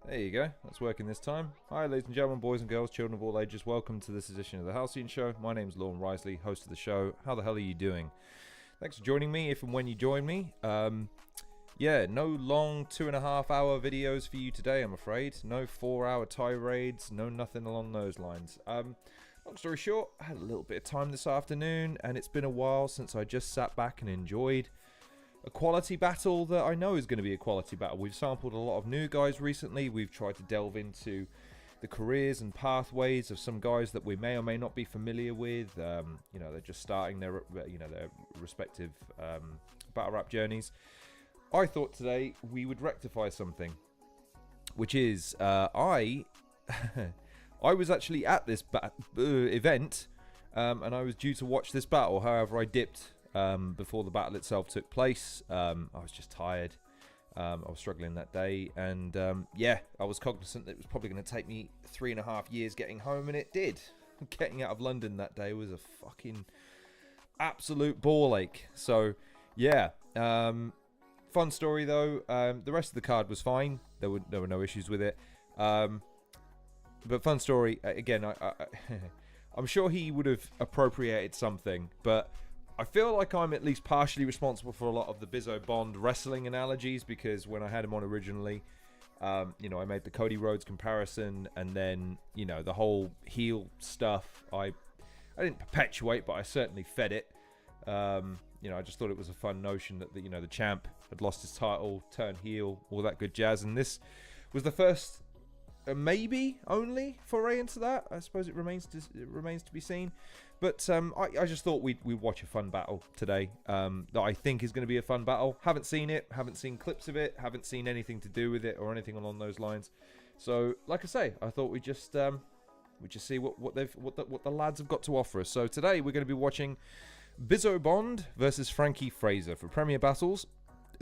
There you go, that's working this time. Hi ladies and gentlemen, boys and girls, children of all ages, welcome to this edition of the Halcyon Show. My name's Lorne Risley, host of the show. How the hell are you doing? Thanks for joining me, if and when you join me. Yeah, no long 2.5 hour videos for you today, I'm afraid. No 4-hour tirades, no nothing along those lines. Long story short, I had a little bit of time this afternoon, and it's been a while since I just sat back and enjoyed a quality battle that I know is going to be a quality battle. We've sampled a lot of new guys recently. We've tried to delve into the careers and pathways of some guys that we may or may not be familiar with. You know, they're just starting their, their respective battle rap journeys. I thought today we would rectify something, which is I was actually at this event, and I was due to watch this battle. However, I dipped before the battle itself took place. I was just tired. I was struggling that day, and yeah, I was cognizant that it was probably going to take me 3.5 years getting home, and it did. Getting out of London that day was a fucking absolute ball ache. So yeah, fun story though. The rest of the card was fine. There were no issues with it. But fun story again. I'm sure he would have appropriated something, but I feel like I'm at least partially responsible for a lot of the Bizzo Bond wrestling analogies, because when I had him on originally, I made the Cody Rhodes comparison, and then, the whole heel stuff, I didn't perpetuate, but I certainly fed it. I just thought it was a fun notion that, the champ had lost his title, turned heel, all that good jazz, and this was the first, maybe only foray into that. I suppose it remains to be seen. But I just thought we'd watch a fun battle today that I think is going to be a fun battle. Haven't seen it, haven't seen clips of it, haven't seen anything to do with it or anything along those lines. So, like I say, I thought we'd just see what the lads have got to offer us. So today we're going to be watching Bizzo Bond versus Frankie Phraser for Premier Battles.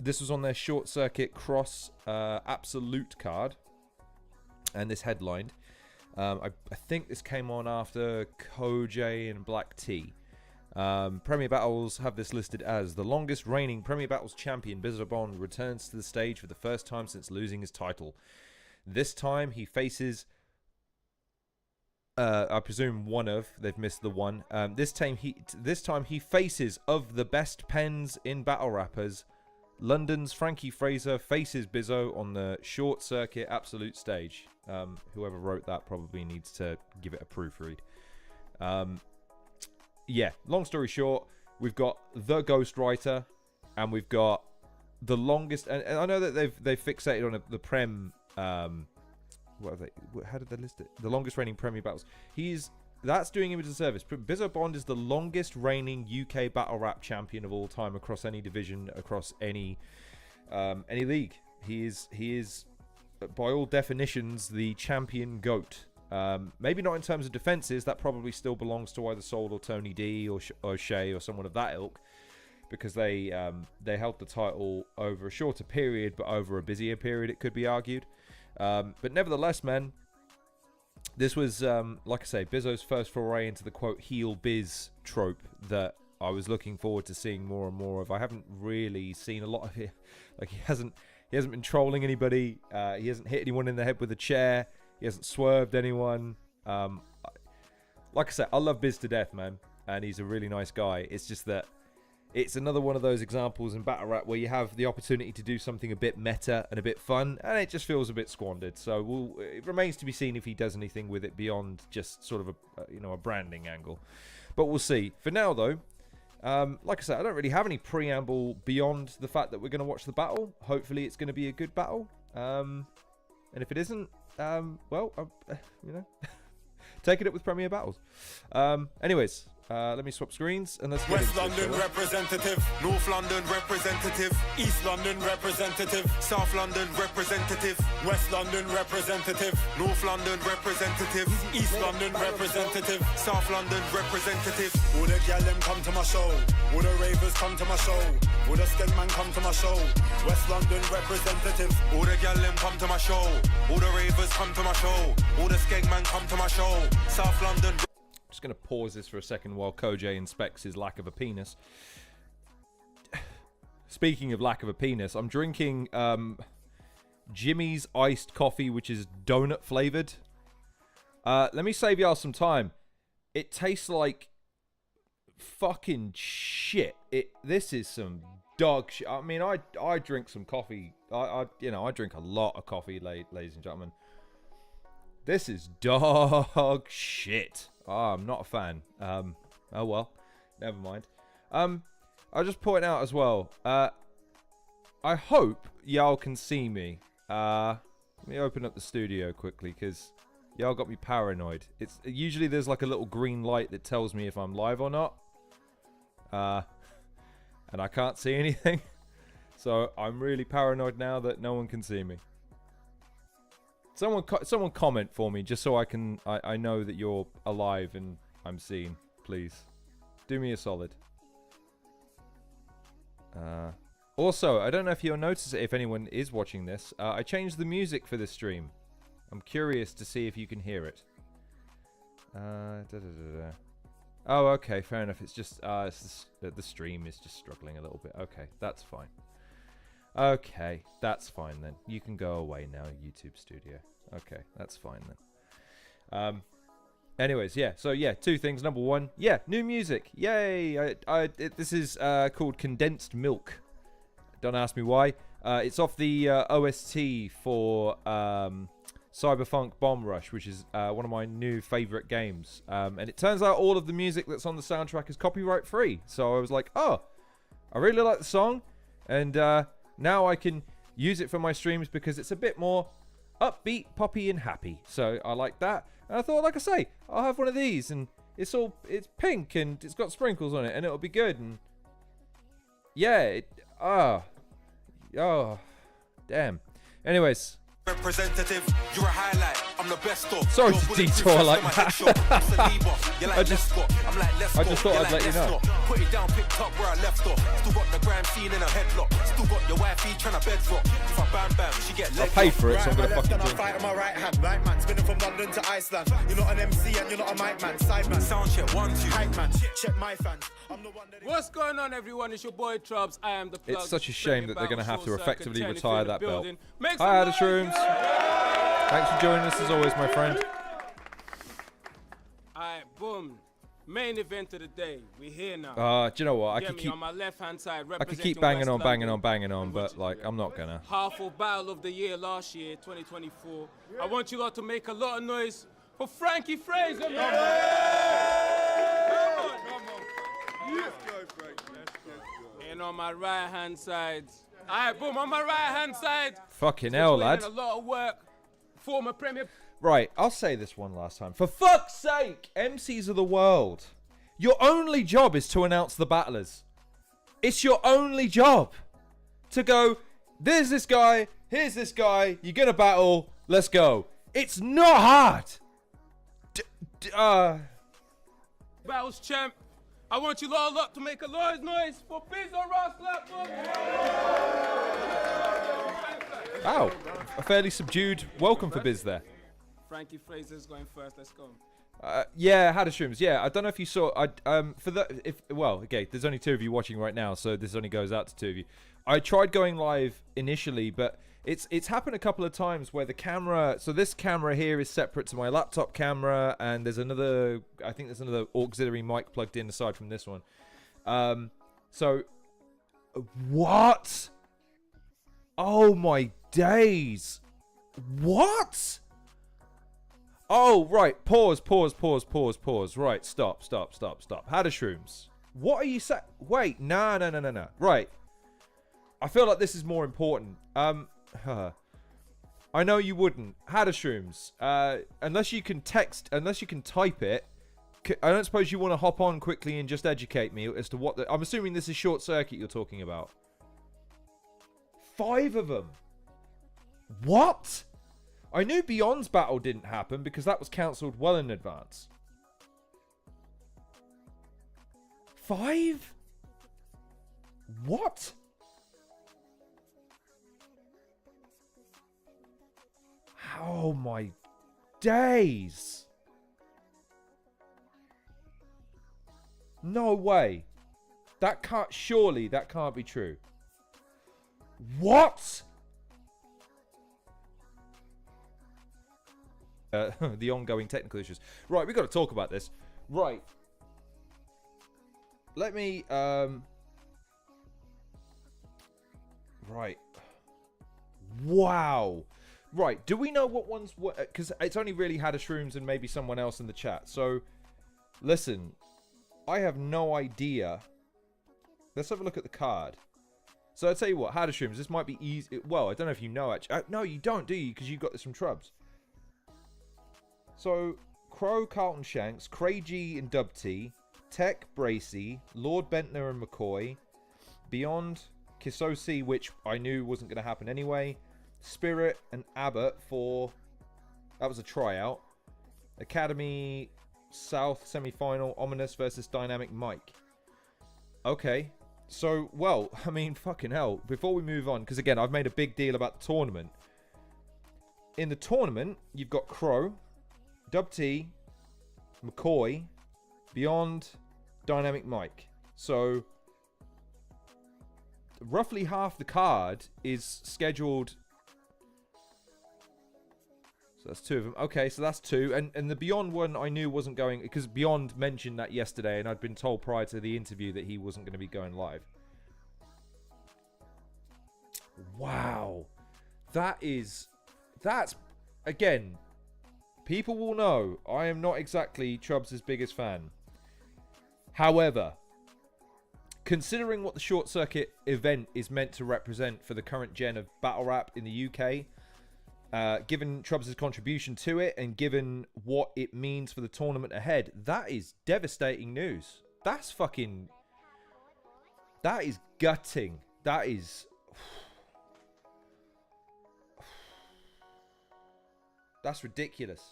This was on their short circuit cross absolute card, and this headlined. I think this came on after KOTD and Black T. Premier Battles have this listed as the longest reigning Premier Battles Champion. Bizzo Bond returns to the stage for the first time since losing his title. This time he faces, I presume they've missed the one. This time he faces, of the best pens in battle rappers, London's Frankie Phraser faces Bizzo on the short circuit absolute stage. Whoever wrote that probably needs to give it a proofread. Yeah, long story short, we've got the ghostwriter, and we've got the longest, and I know that they've fixated on the Prem. What have they? How did they list it? The longest reigning Premier Battles. That's doing him a disservice. Bizzo Bond is the longest reigning UK battle rap champion of all time across any division, across any league. He is by all definitions the champion GOAT. Maybe not in terms of defenses. That probably still belongs to either Soul or Tony D or Shay or someone of that ilk, because they held the title over a shorter period, but over a busier period, it could be argued. But nevertheless, man, this was, like I say, Bizzo's first foray into the quote heel biz trope that I was looking forward to seeing more and more of. I haven't really seen a lot of it. Like, he hasn't been trolling anybody. He hasn't hit anyone in the head with a chair. He hasn't swerved anyone. Like I said, I love Biz to death, man, and he's a really nice guy. It's just that it's another one of those examples in battle rap where you have the opportunity to do something a bit meta and a bit fun, and it just feels a bit squandered. So it remains to be seen if he does anything with it beyond just sort of a branding angle. But we'll see. For now, though, like I said, I don't really have any preamble beyond the fact that we're going to watch the battle. Hopefully, it's going to be a good battle. And if it isn't, take it up with Premier Battles. Anyways. Let me swap screens and let's get West London representative, North London representative, East London representative, South London representative, West London representative, North London representative, East London representative, South London representative. All the gal them come to my show, all the ravers come to my show, all the sked man come to my show. West London representative, all the gal them come to my show, all the ravers come to my show, all the skeg man come to my show. South London. Just going to pause this for a second while Koj inspects his lack of a penis. Speaking of lack of a penis, I'm drinking Jimmy's iced coffee, which is donut flavored. Let me save y'all some time. It tastes like fucking shit. This is some dog shit. I mean, I drink some coffee. I drink a lot of coffee, ladies and gentlemen. This is dog shit. I'm not a fan. Oh well, never mind. I'll just point out as well. I hope y'all can see me. Let me open up the studio quickly because y'all got me paranoid. It's usually there's like a little green light that tells me if I'm live or not. And I can't see anything. So I'm really paranoid now that no one can see me. Someone comment for me just so I know that you're alive and I'm seen, please. Do me a solid. Also, I don't know if you'll notice it if anyone is watching this. I changed the music for this stream. I'm curious to see if you can hear it. Oh, okay, fair enough. It's just the stream is just struggling a little bit. Okay, that's fine. Okay, that's fine then. You can go away now, YouTube Studio. Okay, that's fine then. Anyways, yeah. So yeah, two things. Number one, yeah, new music. Yay! This is called Condensed Milk. Don't ask me why. It's off the OST for Cyberpunk Bomb Rush, which is one of my new favorite games. And it turns out all of the music that's on the soundtrack is copyright free. So I was like, oh, I really like the song. And now I can use it for my streams because it's a bit more upbeat, poppy, and happy. So I like that. And I thought, like I say, I'll have one of these. And it's pink and it's got sprinkles on it. And it'll be good. And yeah, oh, damn. Anyways. Representative, you're a highlight. I'm the best of. Sorry to detour like that. I just thought I'd let you know. Put it down, picked up where I left off. Still got the gram scene in a headlock. Still got your wifey trying to bedrock. If I bam bam, she get I paid for it, so I'm gonna fucking drink. Fight on my right hand, right man. Spinning from London to Iceland. You're not an MC and you're not a mic man. Side man, sound check 1 2. Hype man, check my fans. I'm the one that. What's going on, everyone? It's your boy Troubz. I am the plug. It's such a shame that they're gonna have to effectively retire that belt. Hi, Adishrooms. Thanks for joining us as always, my friend. Alright, boom. Main event of the day. We here now. Do you know what? I could keep on my left-hand side. I could keep banging on, but like I'm not gonna. Half of battle of the year last year, 2024. I want you lot to make a lot of noise for Frankie Phraser. Yeah. Come on. Let's go, Frank. Let's go. And on my right-hand side. Alright, boom. On my right-hand side. Fucking hell, lad. A lot of work. Former Premier. Right, I'll say this one last time. For fuck's sake, MCs of the world, your only job is to announce the battlers. It's your only job to go, there's this guy, here's this guy, you're gonna battle, let's go. It's not hard. Battles champ. I want you all up to make a lot of noise for Bizzo Bond. Wow, a fairly subdued welcome for Biz there. Frankie Phraser's going first. Let's go. Yeah, Hadishrooms. Yeah, I don't know if you saw. For that, okay, there's only 2 of you watching right now, so this only goes out to 2 of you. I tried going live initially, but it's happened a couple of times where the camera. So this camera here is separate to my laptop camera, and there's another. I think there's another auxiliary mic plugged in aside from this one. So what? Oh my days! What? Oh, right. Pause. Right. Stop. Hadishrooms. What are you saying? Wait. No. Right. I feel like this is more important. I know you wouldn't. Hadishrooms. Unless you can type it, I don't suppose you want to hop on quickly and just educate me as to what I'm assuming this is Short Circuit you're talking about. 5 of them. What? I knew Beyond's battle didn't happen because that was cancelled well in advance. 5? What? Oh my days. No way. Surely that can't be true. What? the ongoing technical issues. Right, we got to talk about this. Right. Let me right. Wow. Right, do we know what ones were? Because it's only really had a Shrooms and maybe someone else in the chat. So, listen, I have no idea. Let's have a look at the card. So, I'll tell you what, Hadashrooms, this might be easy. Well, I don't know if you know, actually. No, you don't, do you? Because you got this from Troubz. So, Crow, Carlton Shanks, Craigie and Dub T, Tech, Bracey, Lord Bentner and McCoy, Beyond, Kisosi, which I knew wasn't going to happen anyway, Spirit and Abbott for... That was a tryout. Academy South semi-final, Ominous versus Dynamic Mike. Okay. So, well, I mean, fucking hell. Before we move on, because again, I've made a big deal about the tournament. In the tournament, you've got Crow, Dub T, McCoy, Beyond, Dynamic Mike. So, roughly half the card is scheduled... So that's two of them. Okay, so that's two. And the Beyond one I knew wasn't going... Because Beyond mentioned that yesterday, and I'd been told prior to the interview that he wasn't going to be going live. Wow. That's... Again, people will know I am not exactly Troubz' biggest fan. However, considering what the Short Circuit event is meant to represent for the current gen of battle rap in the UK... given Troubz' contribution to it and given what it means for the tournament ahead, that is devastating news. That's fucking... That is gutting. That is... That's ridiculous.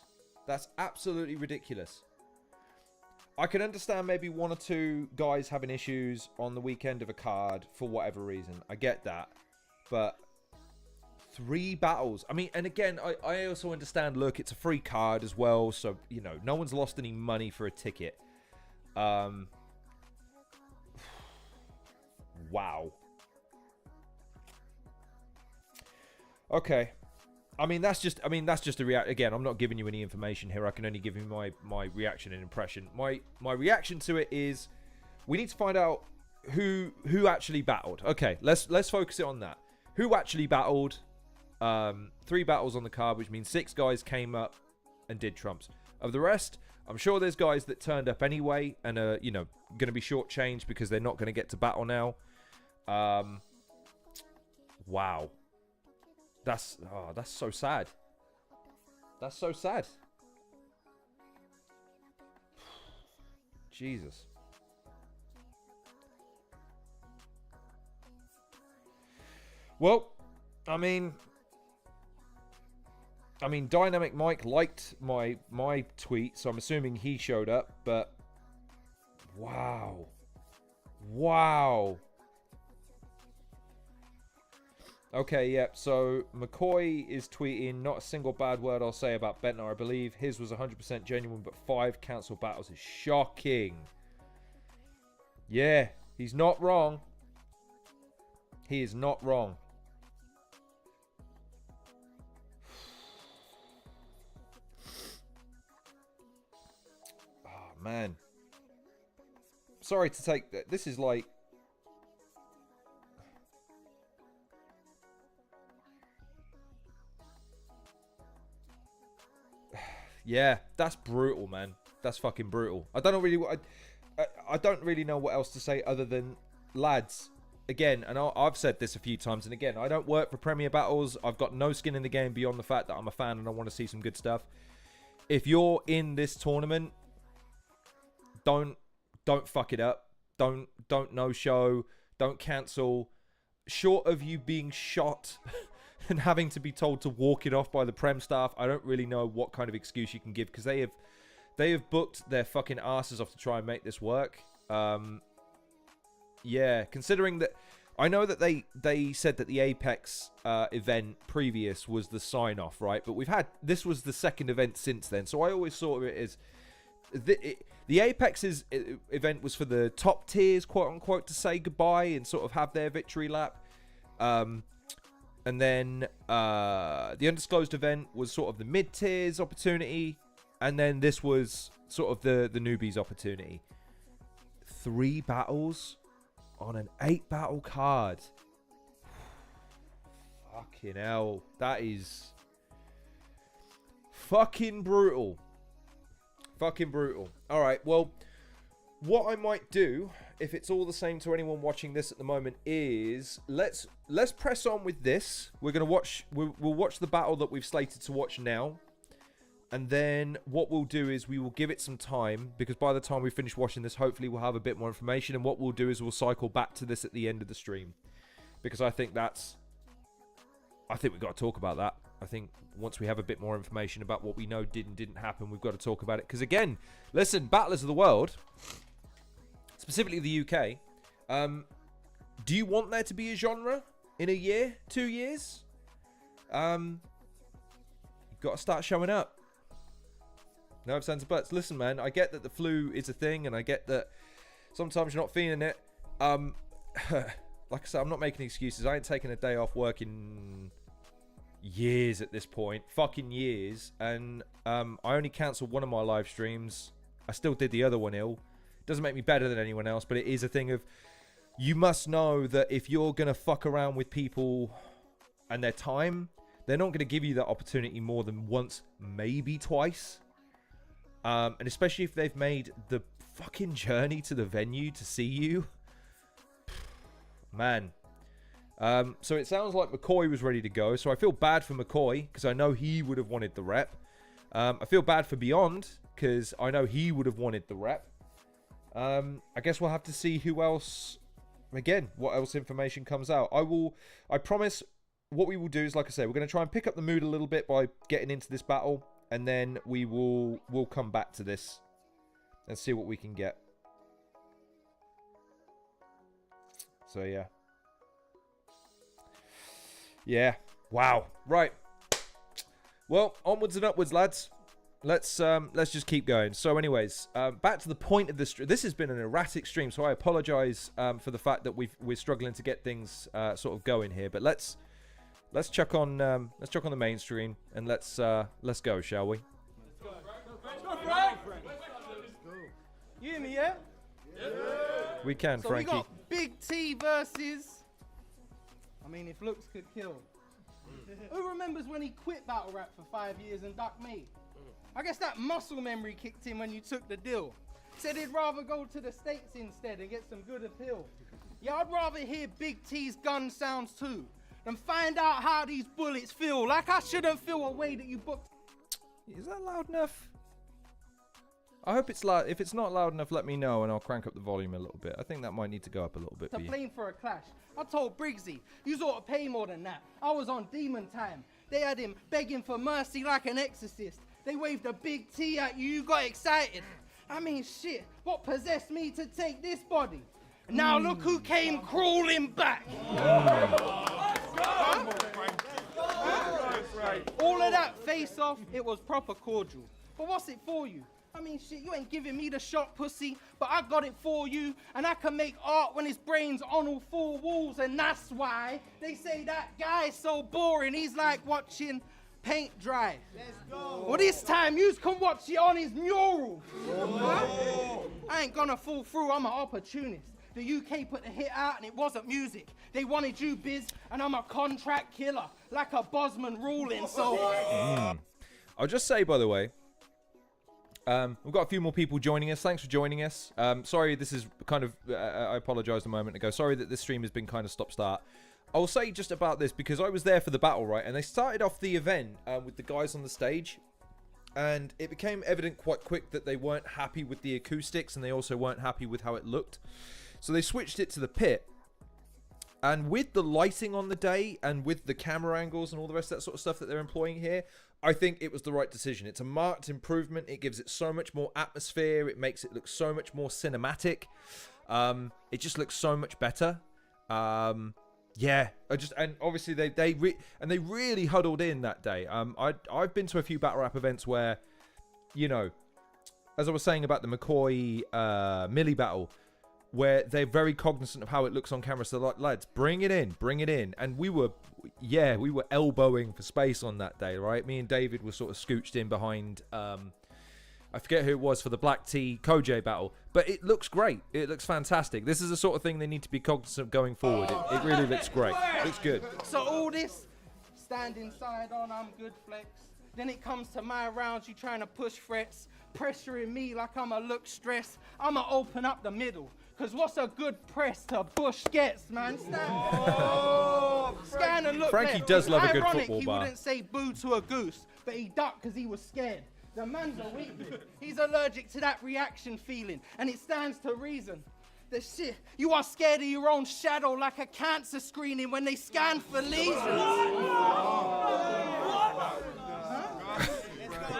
That's absolutely ridiculous. I can understand maybe one or two guys having issues on the weekend of a card for whatever reason. I get that. But... 3 battles. I mean, and again, I also understand, look, it's a free card as well. So, you know, no one's lost any money for a ticket. Wow. Okay. I mean, that's just a react. Again, I'm not giving you any information here. I can only give you my reaction and impression. My reaction to it is we need to find out who actually battled. Okay, let's focus it on that. Who actually battled? 3 battles on the card, which means 6 guys came up and did trumps. Of the rest, I'm sure there's guys that turned up anyway and are, you know, going to be shortchanged because they're not going to get to battle now. Wow. That's so sad. That's so sad. Jesus. Well, I mean, Dynamic Mike liked my tweet, so I'm assuming he showed up, but wow. Wow. Okay, yep, so McCoy is tweeting, not a single bad word I'll say about Bentner. I believe his was 100% genuine, but 5 cancelled battles is shocking. Yeah, he's not wrong. He is not wrong. Oh, man. Sorry to take that. This is like... Yeah, that's brutal, man. That's fucking brutal. I don't really know what else to say other than, lads, again, and I've said this a few times, and again, I don't work for Premier Battles. I've got no skin in the game beyond the fact that I'm a fan and I want to see some good stuff. If you're in this tournament, don't fuck it up. Don't no show. Don't cancel. Short of you being shot and having to be told to walk it off by the Prem staff, I don't really know what kind of excuse you can give, because they have booked their fucking asses off to try and make this work. Yeah, considering that I know that they said that the Apex event previous was the sign off, right? But this was the second event since then, so I always thought of it as the Apex's event was for the top tiers, quote unquote, to say goodbye and sort of have their victory lap. And then the Undisclosed event was sort of the mid-tiers opportunity. And then this was sort of the newbies opportunity. 3 battles on an 8-battle card. Fucking hell. That is fucking brutal. Fucking brutal. Alright, well, what I might do, if it's all the same to anyone watching this at the moment, is let's press on with this. We're gonna watch. We'll watch the battle that we've slated to watch now, and then what we'll do is we will give it some time, because by the time we finish watching this, hopefully we'll have a bit more information. And what we'll do is we'll cycle back to this at the end of the stream, because I think we've got to talk about that. I think once we have a bit more information about what we know did and didn't happen, we've got to talk about it. Because again, listen, Battlers of the World, specifically the UK, do you want there to be a genre in a year, 2 years? You've got to start showing up. No ifs, ands, or buts. Listen, man, I get that the flu is a thing, and I get that sometimes you're not feeling it. Like I said, I'm not making excuses. I ain't taking a day off work in years at this point. Fucking years. And I only cancelled one of my live streams. I still did the other one ill. Doesn't make me better than anyone else, but it is a thing of, you must know that if you're going to fuck around with people and their time, they're not going to give you that opportunity more than once, maybe twice. And especially if they've made the fucking journey to the venue to see you. Man. So it sounds like McCoy was ready to go. So I feel bad for McCoy, because I know he would have wanted the rep. I feel bad for Beyond, because I know he would have wanted the rep. I guess we'll have to see who else, again, what else information comes out. I promise what we will do is, like I say, we're going to try and pick up the mood a little bit by getting into this battle, and then we'll come back to this and see what we can get. So yeah. Yeah. Wow. Right. Well, onwards and upwards, lads. Let's just keep going. So anyways, back to the point of the stream. This has been an erratic stream, so I apologize for the fact that we're struggling to get things sort of going here. But let's check on the main stream, and let's go, shall we? Let's go, Frank. You hear me, yeah? We can, so Frankie. We got Big T versus, I mean, if looks could kill. Who remembers when he quit battle rap for 5 years and ducked me? I guess that muscle memory kicked in when you took the deal. Said he'd rather go to the States instead and get some good appeal. Yeah, I'd rather hear Big T's gun sounds too than find out how these bullets feel. Like I shouldn't feel a way that you booked. Is that loud enough? I hope it's loud. If it's not loud enough, let me know and I'll crank up the volume a little bit. I think that might need to go up a little bit for you. Playing for a clash. I told Briggsy, you ought to pay more than that. I was on demon time. They had him begging for mercy like an exorcist. They waved a big T at you, you got excited. I mean, shit, what possessed me to take this body? Now look who came crawling back. All of that face-off, it was proper cordial. But what's it for you? I mean, shit, you ain't giving me the shot, pussy, but I got it for you, and I can make art when his brain's on all 4 walls, and that's why they say that guy's so boring, he's like watching paint dry. Let's go. Well, this time, you can watch it on his mural. I ain't gonna fall through, I'm an opportunist. The UK put the hit out and it wasn't music. They wanted you, Biz, and I'm a contract killer, like a Bosman ruling, so... I'll just say, by the way, we've got a few more people joining us. Thanks for joining us. Sorry, this is kind of... I apologized a moment ago. Sorry that this stream has been kind of stop-start. I'll say just about this, because I was there for the battle, right? And they started off the event with the guys on the stage. And it became evident quite quick that they weren't happy with the acoustics, and they also weren't happy with how it looked. So they switched it to the pit. And with the lighting on the day, and with the camera angles and all the rest of that sort of stuff that they're employing here, I think it was the right decision. It's a marked improvement. It gives it so much more atmosphere. It makes it look so much more cinematic. It just looks so much better. Yeah, and obviously they really huddled in that day. I've been to a few battle rap events where, you know, as I was saying about the McCoy Millie battle, where they're very cognizant of how it looks on camera. So like, lads, bring it in. And we were elbowing for space on that day, right? Me and David were sort of scooched in behind, I forget who it was for the Black T Koj battle, but it looks great. It looks fantastic. This is the sort of thing they need to be cognizant of going forward. It really looks great. It looks good. So all this standing side on, I'm good flex. Then it comes to my rounds, you trying to push threats, pressuring me like I'ma look stressed. I'ma open up the middle, cause what's a good press to Bush gets, man? Scan and look. Frankie left. does love a good Ironic, football he bar. wouldn't say boo to a goose, but he ducked cause he was scared. The man's a weakling. He's allergic to that reaction feeling, and it stands to reason. The shit, you are scared of your own shadow like a cancer screening when they scan for lesions.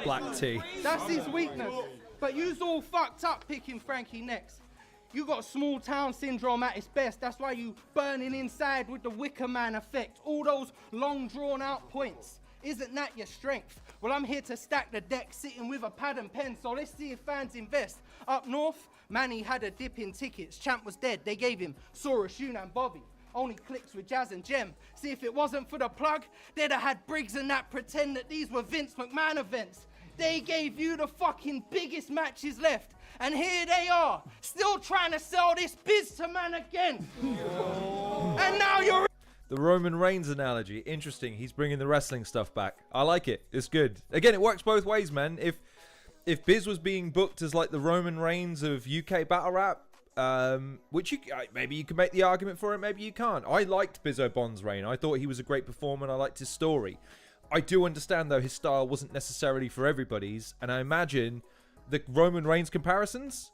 Black T. That's his weakness. But you's all fucked up picking Frankie next. You got small town syndrome at its best. That's why you burning inside with the Wicker Man effect. All those long drawn out points. Isn't that your strength? Well, I'm here to stack the deck sitting with a pad and pen, so let's see if fans invest. Up north, Manny had a dip in tickets. Champ was dead. They gave him Sora, Shun and Bobby. Only clicks with Jazz and Jem. See, if it wasn't for the plug, they'd have had Briggz and that pretend that these were Vince McMahon events. They gave you the fucking biggest matches left. And here they are, still trying to sell this biz to man again. And now you're... The Roman Reigns analogy, interesting. He's bringing the wrestling stuff back. I like it. It's good. Again, it works both ways, man. If Biz was being booked as like the Roman Reigns of UK battle rap, which maybe you can make the argument for it, maybe you can't. I liked Bizzo Bond's reign. I thought he was a great performer and I liked his story. I do understand though his style wasn't necessarily for everybody's, and I imagine the Roman Reigns comparisons,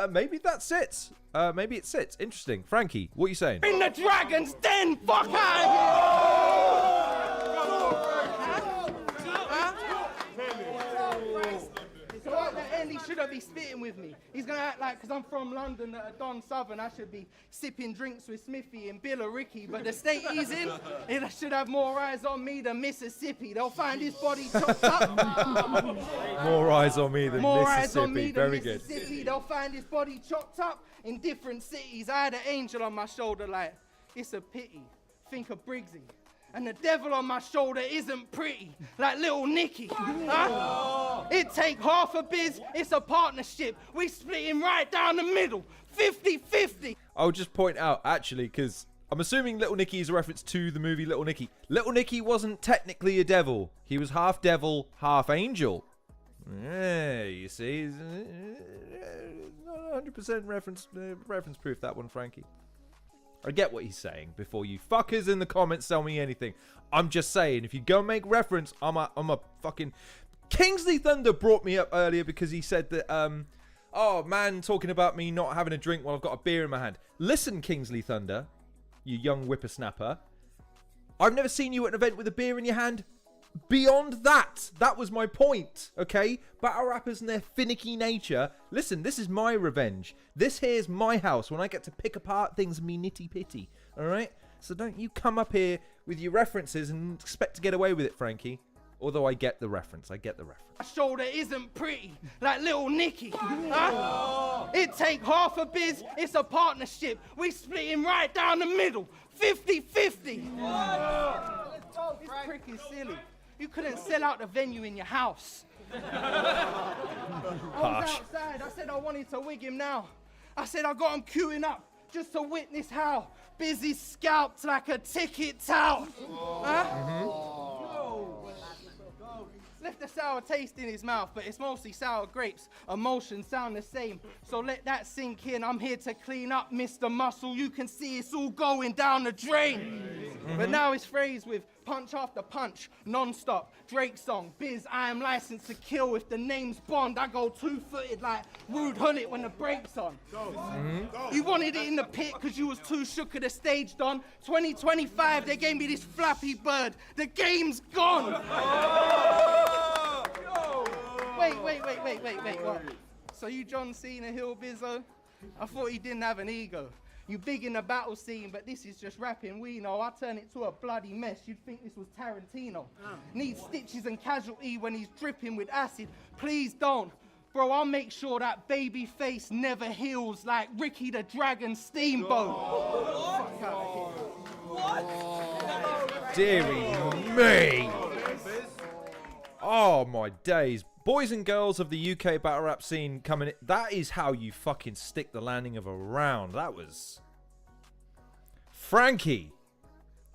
maybe that sits. Maybe it sits. Interesting. Frankie, what are you saying? In the Dragon's Den, fuck out So at the end, he shouldn't be spitting with me. He's gonna act like, because I'm from London, that a Don Southern, I should be sipping drinks with Smithy and Bill or Ricky. But the state he's in, it should have more eyes on me than Mississippi. They'll find his body chopped up. More eyes on me than More Mississippi. eyes on me than Very Mississippi. good. They'll find his body chopped up in different cities. I had an angel on my shoulder like, it's a pity. Think of Briggsy. And the devil on my shoulder isn't pretty, like little Nicky. Huh? It take half a biz, it's a partnership. We split him right down the middle, 50-50. I'll just point out, actually, because I'm assuming Little Nicky is a reference to the movie Little Nicky. Little Nicky wasn't technically a devil. He was half devil, half angel. Yeah, you see, not 100% reference proof, that one, Frankie. I get what he's saying before you fuckers in the comments tell me anything. I'm just saying, if you go make reference, I'm a fucking... Kingsley Thunder brought me up earlier because he said that, oh, man, talking about me not having a drink while I've got a beer in my hand. Listen, Kingsley Thunder, you young whippersnapper. I've never seen you at an event with a beer in your hand. Beyond that, that was my point, okay? Battle rappers and their finicky nature. Listen, this is my revenge. This here's my house when I get to pick apart things me nitty-pitty, all right? So don't you come up here with your references and expect to get away with it, Frankie. Although I get the reference, My shoulder isn't pretty, like little Nicky. Huh? It take half a biz, it's a partnership. We split him right down the middle, 50-50. This prick is silly. You couldn't sell out the venue in your house. I was outside. I said I wanted to wig him now. I said I got him queuing up just to witness how Bizzy scalped like a ticket tout. Left a sour taste in his mouth, but it's mostly sour grapes. Emotions sound the same, so let that sink in. I'm here to clean up, Mr. Muscle. You can see it's all going down the drain. But now it's phrased with punch after punch, non-stop. Drake song, Biz, I am licensed to kill. If the name's Bond, I go two-footed like Rude Hullet when the break's on. You wanted it in the pit because you was too shook of the stage, Don. 2025, they gave me this Flappy Bird. The game's gone. Wait, what? So you John Cena Hill Bizzo? I thought he didn't have an ego. You big in the battle scene, but this is just rapping, we know. I turn it to a bloody mess, you'd think this was Tarantino. Needs stitches and casualty when he's dripping with acid. Please don't. Bro, I'll make sure that baby face never heals like Ricky the Dragon Steamboat. Fuck out of here. Dearie me. Oh my days. Boys and girls of the UK battle rap scene coming in. That is how you fucking stick the landing of a round. That was Frankie.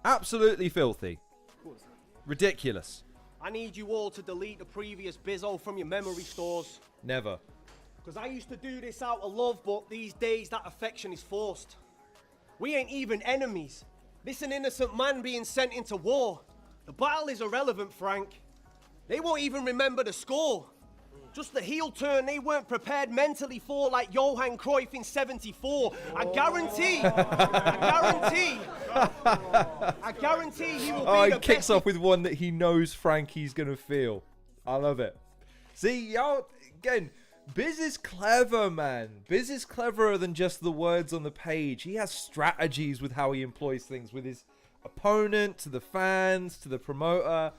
Absolutely filthy. Ridiculous. I need you all to delete the previous Bizzo from your memory stores. Never. Because I used to do this out of love, but these days that affection is forced. We ain't even enemies. This an innocent man being sent into war. The battle is irrelevant, Frank. They won't even remember the score. Just the heel turn they weren't prepared mentally for, like Johan Cruyff in '74. I guarantee he will be Oh, he the kicks best. off with one that he knows Frankie's going to feel. I love it. See, y'all, again, Biz is clever, man. Biz is cleverer than just the words on the page. He has strategies with how he employs things with his opponent, to the fans, to the promoter.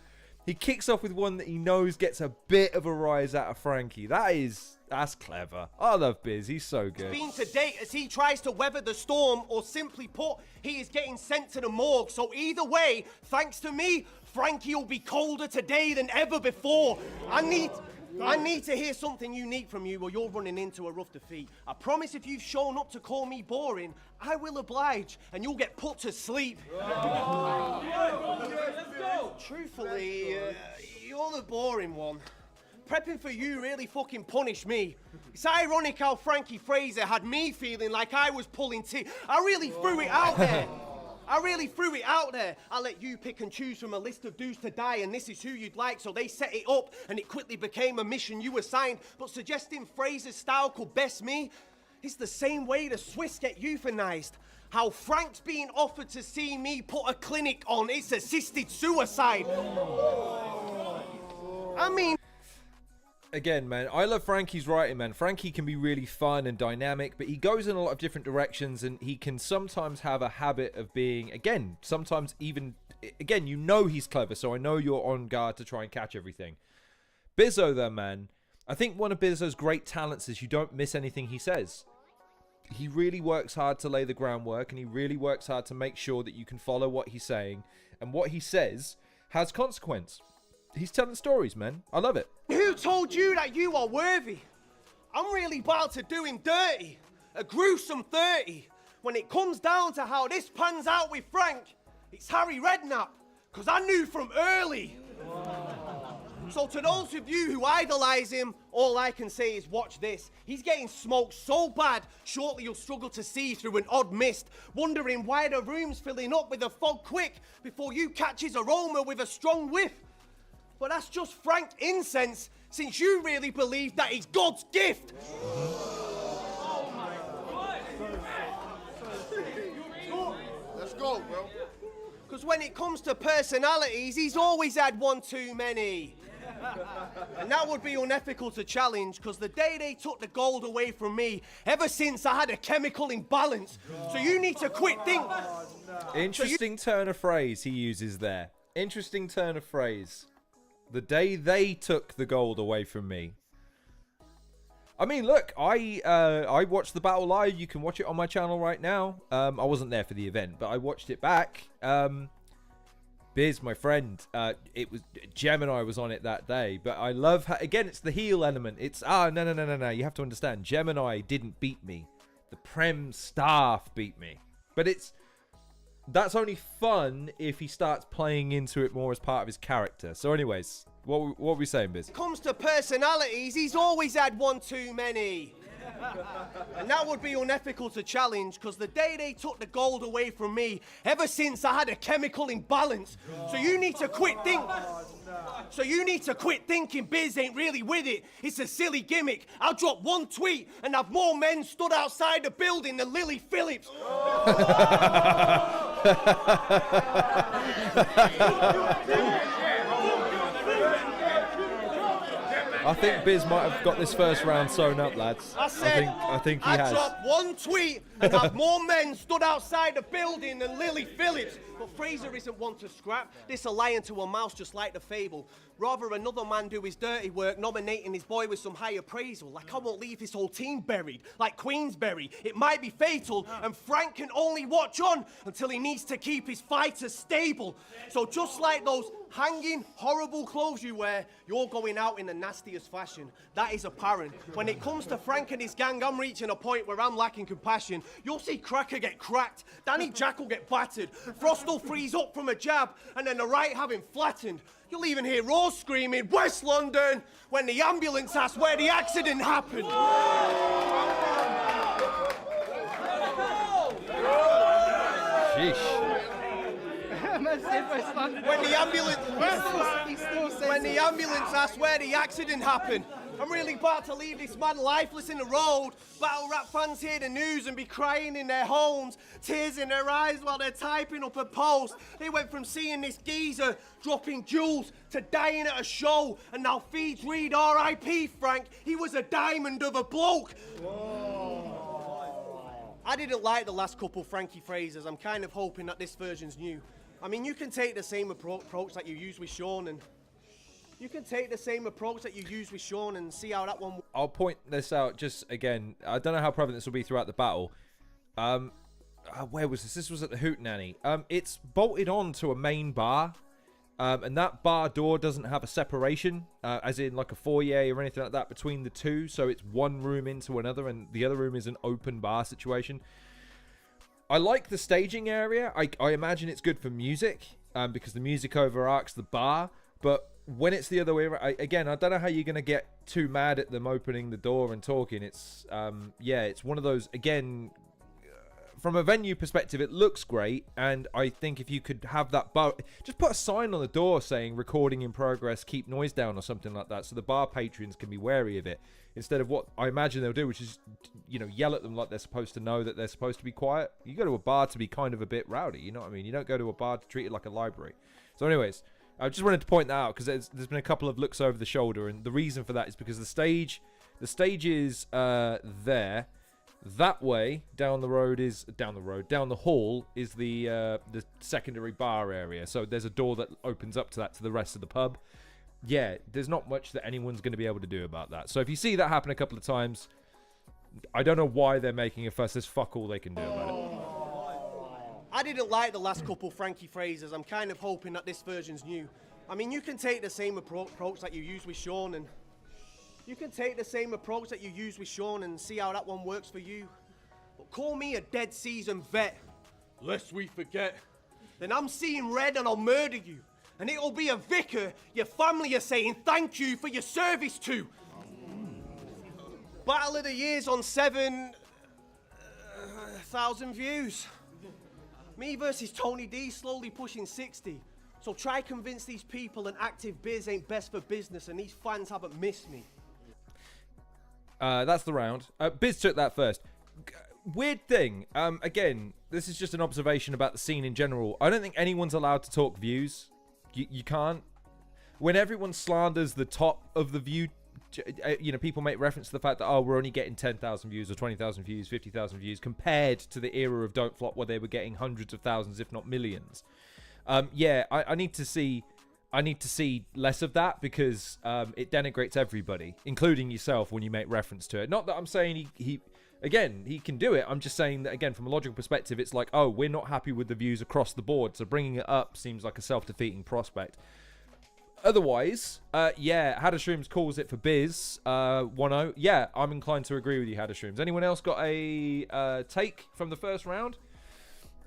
He kicks off with one that he knows gets a bit of a rise out of Frankie. That's clever. I love Biz. He's so good. Been to date as he tries to weather the storm, or simply put, he is getting sent to the morgue. So either way, thanks to me, Frankie will be colder today than ever before. I need to hear something unique from you, or you're running into a rough defeat. I promise if you've shown up to call me boring, I will oblige, and you'll get put to sleep. Truthfully, you're the boring one. Prepping for you really fucking punished me. It's ironic how Frankie Phraser had me feeling like I was pulling teeth. I really threw it out there. I let you pick and choose from a list of dues to die, and this is who you'd like, so they set it up, and it quickly became a mission you assigned. But suggesting Fraser's style could best me, it's the same way the Swiss get euthanized. How Frank's being offered to see me put a clinic on, it's assisted suicide. I mean... Again, man, I love Frankie's writing, man. Frankie can be really fun and dynamic, but he goes in a lot of different directions, and he can sometimes have a habit of being, again, sometimes even, again, you know he's clever, so I know you're on guard to try and catch everything. Bizzo, though, man, I think one of Bizzo's great talents is you don't miss anything he says. He really works hard to lay the groundwork, and he really works hard to make sure that you can follow what he's saying, and what he says has consequence. He's telling stories, man. I love it. Who told you that you are worthy? I'm really about to do him dirty. A gruesome 30. When it comes down to how this pans out with Frank, it's Harry Redknapp, because I knew from early. So to those of you who idolize him, all I can say is watch this. He's getting smoked so bad, shortly you'll struggle to see through an odd mist, wondering why the room's filling up with a fog quick before you catch his aroma with a strong whiff. But that's just Frank incense, since you really believe that he's God's gift. Let's go, bro. Because when it comes to personalities, he's always had one too many. And that would be unethical to challenge, because the day they took the gold away from me, ever since I had a chemical imbalance. So you need to quit thinking. Interesting turn of phrase he uses there. Interesting turn of phrase. The day they took the gold away from me. I mean, look, I watched the battle live. You can watch it on my channel right now. I wasn't there for the event, but I watched it back. Biz, my friend, it was Gemini was on it that day. But I love how, again, it's the heel element. It's no. You have to understand, Gemini didn't beat me. The Prem staff beat me. But that's only fun if he starts playing into it more as part of his character. So anyways, what were we saying, Biz? When it comes to personalities, he's always had one too many. And that would be unethical to challenge, because the day they took the gold away from me, ever since I had a chemical imbalance. So you need to quit thinking Biz ain't really with it. It's a silly gimmick. I'll drop one tweet and have more men stood outside the building than Lily Phillips. I think Biz might have got this first round sewn up, lads. I think he has. I dropped one tweet and have more men stood outside the building than Lily Phillips. But Fraser isn't one to scrap. This a lion to a mouse, just like the fable. Rather another man do his dirty work, nominating his boy with some high appraisal. Like I won't leave his whole team buried, like Queensberry. It might be fatal, and Frank can only watch on until he needs to keep his fighters stable. So just like those hanging, horrible clothes you wear, you're going out in the nastiest fashion. That is apparent. When it comes to Frank and his gang, I'm reaching a point where I'm lacking compassion. You'll see Cracker get cracked, Danny Jack will get battered, Frost will freeze up from a jab, and then the right have him flattened. You'll even hear Rose screaming, West London, when the ambulance asks where the accident happened. Sheesh. When the ambulance asks where the accident happened, I'm really about to leave this man lifeless in the road. Battle rap fans hear the news and be crying in their homes, tears in their eyes while they're typing up a post. They went from seeing this geezer dropping jewels to dying at a show, and now feeds read R.I.P. Frank. He was a diamond of a bloke. I didn't like the last couple Frankie Phrasers. I'm kind of hoping that this version's new. I mean, you can take the same approach that you used with Sean and see how that one... I'll point this out just again. I don't know how prevalent this will be throughout the battle. Where was this? This was at the Hootenanny. It's bolted on to a main bar. And that bar door doesn't have a separation, as in like a foyer or anything like that between the two. So it's one room into another, and the other room is an open bar situation. I like the staging area. I imagine it's good for music, because the music overarches the bar. But when it's the other way around, again, I don't know how you're going to get too mad at them opening the door and talking. It's, yeah, it's one of those, again... From a venue perspective, it looks great, and I think if you could have that bar, just put a sign on the door saying recording in progress, keep noise down or something like that, so the bar patrons can be wary of it, instead of what I imagine they'll do, which is, you know, yell at them like they're supposed to know that they're supposed to be quiet. You go to a bar to be kind of a bit rowdy, you know what I mean? You don't go to a bar to treat it like a library. So anyways, I just wanted to point that out, because there's been a couple of looks over the shoulder, and the reason for that is because the stage is there. That way, down the hall is the secondary bar area. So there's a door that opens up to that, to the rest of the pub. Yeah, there's not much that anyone's going to be able to do about that. So if you see that happen a couple of times, I don't know why they're making a fuss. There's fuck all they can do about it. I didn't like the last couple Frankie Phrasers. I'm kind of hoping that this version's new. I mean, you can take the same approach that you used with Sean and... see how that one works for you. But call me a dead seasoned vet, lest we forget. Then I'm seeing red and I'll murder you. And it'll be a vicar your family are saying thank you for your service to. Battle of the Years on 7,000 views. Me versus Tony D, slowly pushing 60. So try convince these people an active biz ain't best for business, and these fans haven't missed me. That's the round. Biz took that first. Weird thing. Again, this is just an observation about the scene in general. I don't think anyone's allowed to talk views. You can't. When everyone slanders the top of the view, you know, people make reference to the fact that, oh, we're only getting 10,000 views or 20,000 views, 50,000 views, compared to the era of Don't Flop where they were getting hundreds of thousands, if not millions. Yeah, I need to see less of that, because it denigrates everybody, including yourself, when you make reference to it. Not that I'm saying he can do it. I'm just saying that, again, from a logical perspective, it's like, oh, we're not happy with the views across the board, so bringing it up seems like a self-defeating prospect. Otherwise, yeah, Hadashrooms calls it for Biz 1-0. Yeah, I'm inclined to agree with you, Hadashrooms. Anyone else got a take from the first round?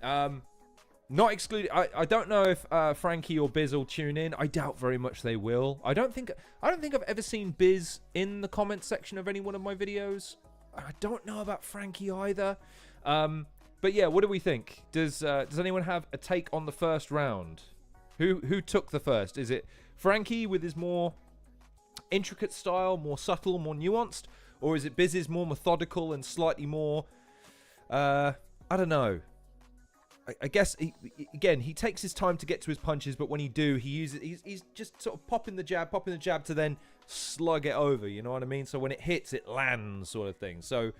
Not excluded. I don't know if Frankie or Biz will tune in. I doubt very much they will. I don't think I've ever seen Biz in the comment section of any one of my videos. I don't know about Frankie either. But yeah, what do we think? Does anyone have a take on the first round? Who took the first? Is it Frankie with his more intricate style, more subtle, more nuanced, or is it Biz's more methodical and slightly more? I don't know. I guess he takes his time to get to his punches, but when he do, he's just sort of popping the jab to then slug it over. You know what I mean? So when it hits, it lands, sort of thing. So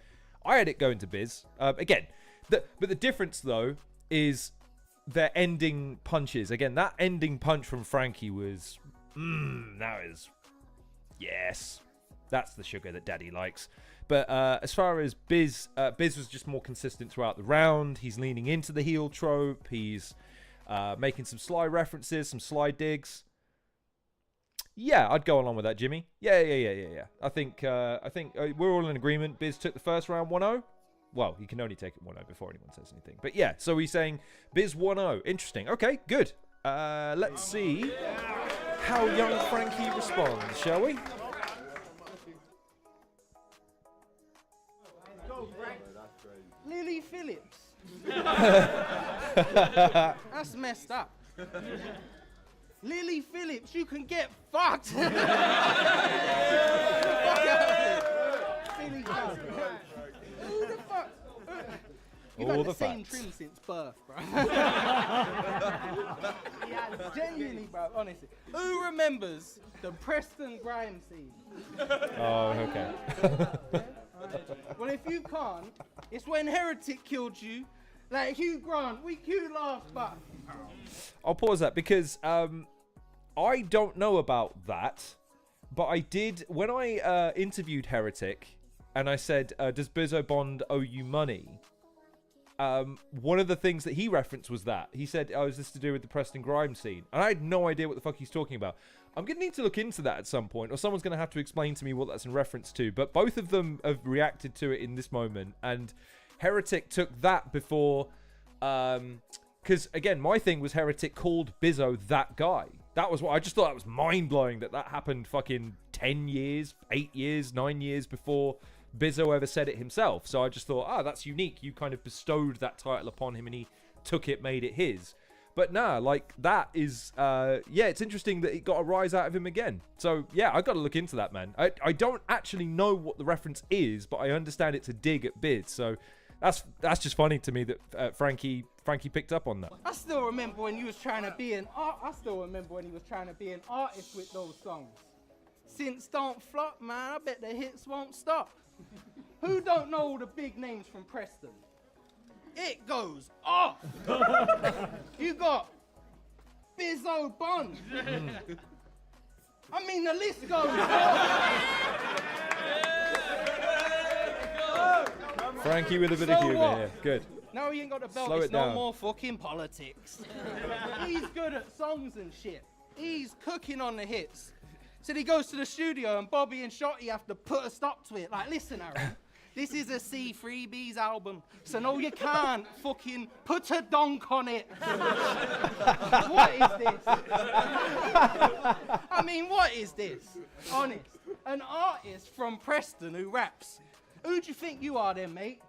I had it going to Biz again. But the difference though is their ending punches. Again, that ending punch from Frankie was That is, yes, that's the sugar that Daddy likes. But as far as Biz was just more consistent throughout the round. He's leaning into the heel trope. He's making some sly references, some sly digs. Yeah, I'd go along with that, Jimmy. Yeah. I think we're all in agreement. Biz took the first round 1-0. Well, he can only take it 1-0 before anyone says anything. But yeah, so he's saying Biz 1-0. Interesting. Okay, good. Let's see how young Frankie responds, shall we? Lily Phillips. That's messed up. Lily Phillips, you can get fucked. Who the fuck? You've had the same trim since birth, bro. Yeah, genuinely, bro, honestly. Who remembers the Preston Grimes scene? Oh, okay. Well, if you can't, it's when Heretic killed you. Like Hugh Grant, we Hugh last, but I'll pause that because I don't know about that, but I did when I interviewed Heretic, and I said, "Does Bizzo Bond owe you money?" One of the things that he referenced was that he said, "Oh, is this to do with the Preston Grimes scene?" And I had no idea what the fuck he's talking about. I'm gonna need to look into that at some point, or someone's gonna have to explain to me what that's in reference to. But both of them have reacted to it in this moment, and Heretic took that before, because again, my thing was Heretic called Bizzo that guy. That was what I just thought that was mind blowing that happened fucking 10 years, 8 years, 9 years before Bizzo ever said it himself. So I just thought, that's unique. You kind of bestowed that title upon him and he took it, made it his. But nah, like that is, it's interesting that it got a rise out of him again. So yeah, I got to look into that, man. I don't actually know what the reference is, but I understand it's a dig at Biz. So that's just funny to me that Frankie picked up on that. I still remember when he was trying to be an artist with those songs. Since Don't Flop, man, I bet the hits won't stop. Who don't know all the big names from Preston? It goes off. You got Bizzo Bond. I mean, the list goes on. Frankie with a bit of humor here. Good. No, he ain't got the belt. Slow it's it no down. more fucking politics. He's good at songs and shit. He's cooking on the hits. So he goes to the studio and Bobby and Shotty have to put a stop to it. Like, listen, Aaron, this is a C3B's album, so no, you can't fucking put a donk on it. What is this? I mean, what is this? Honest. An artist from Preston who raps. Who do you think you are then, mate?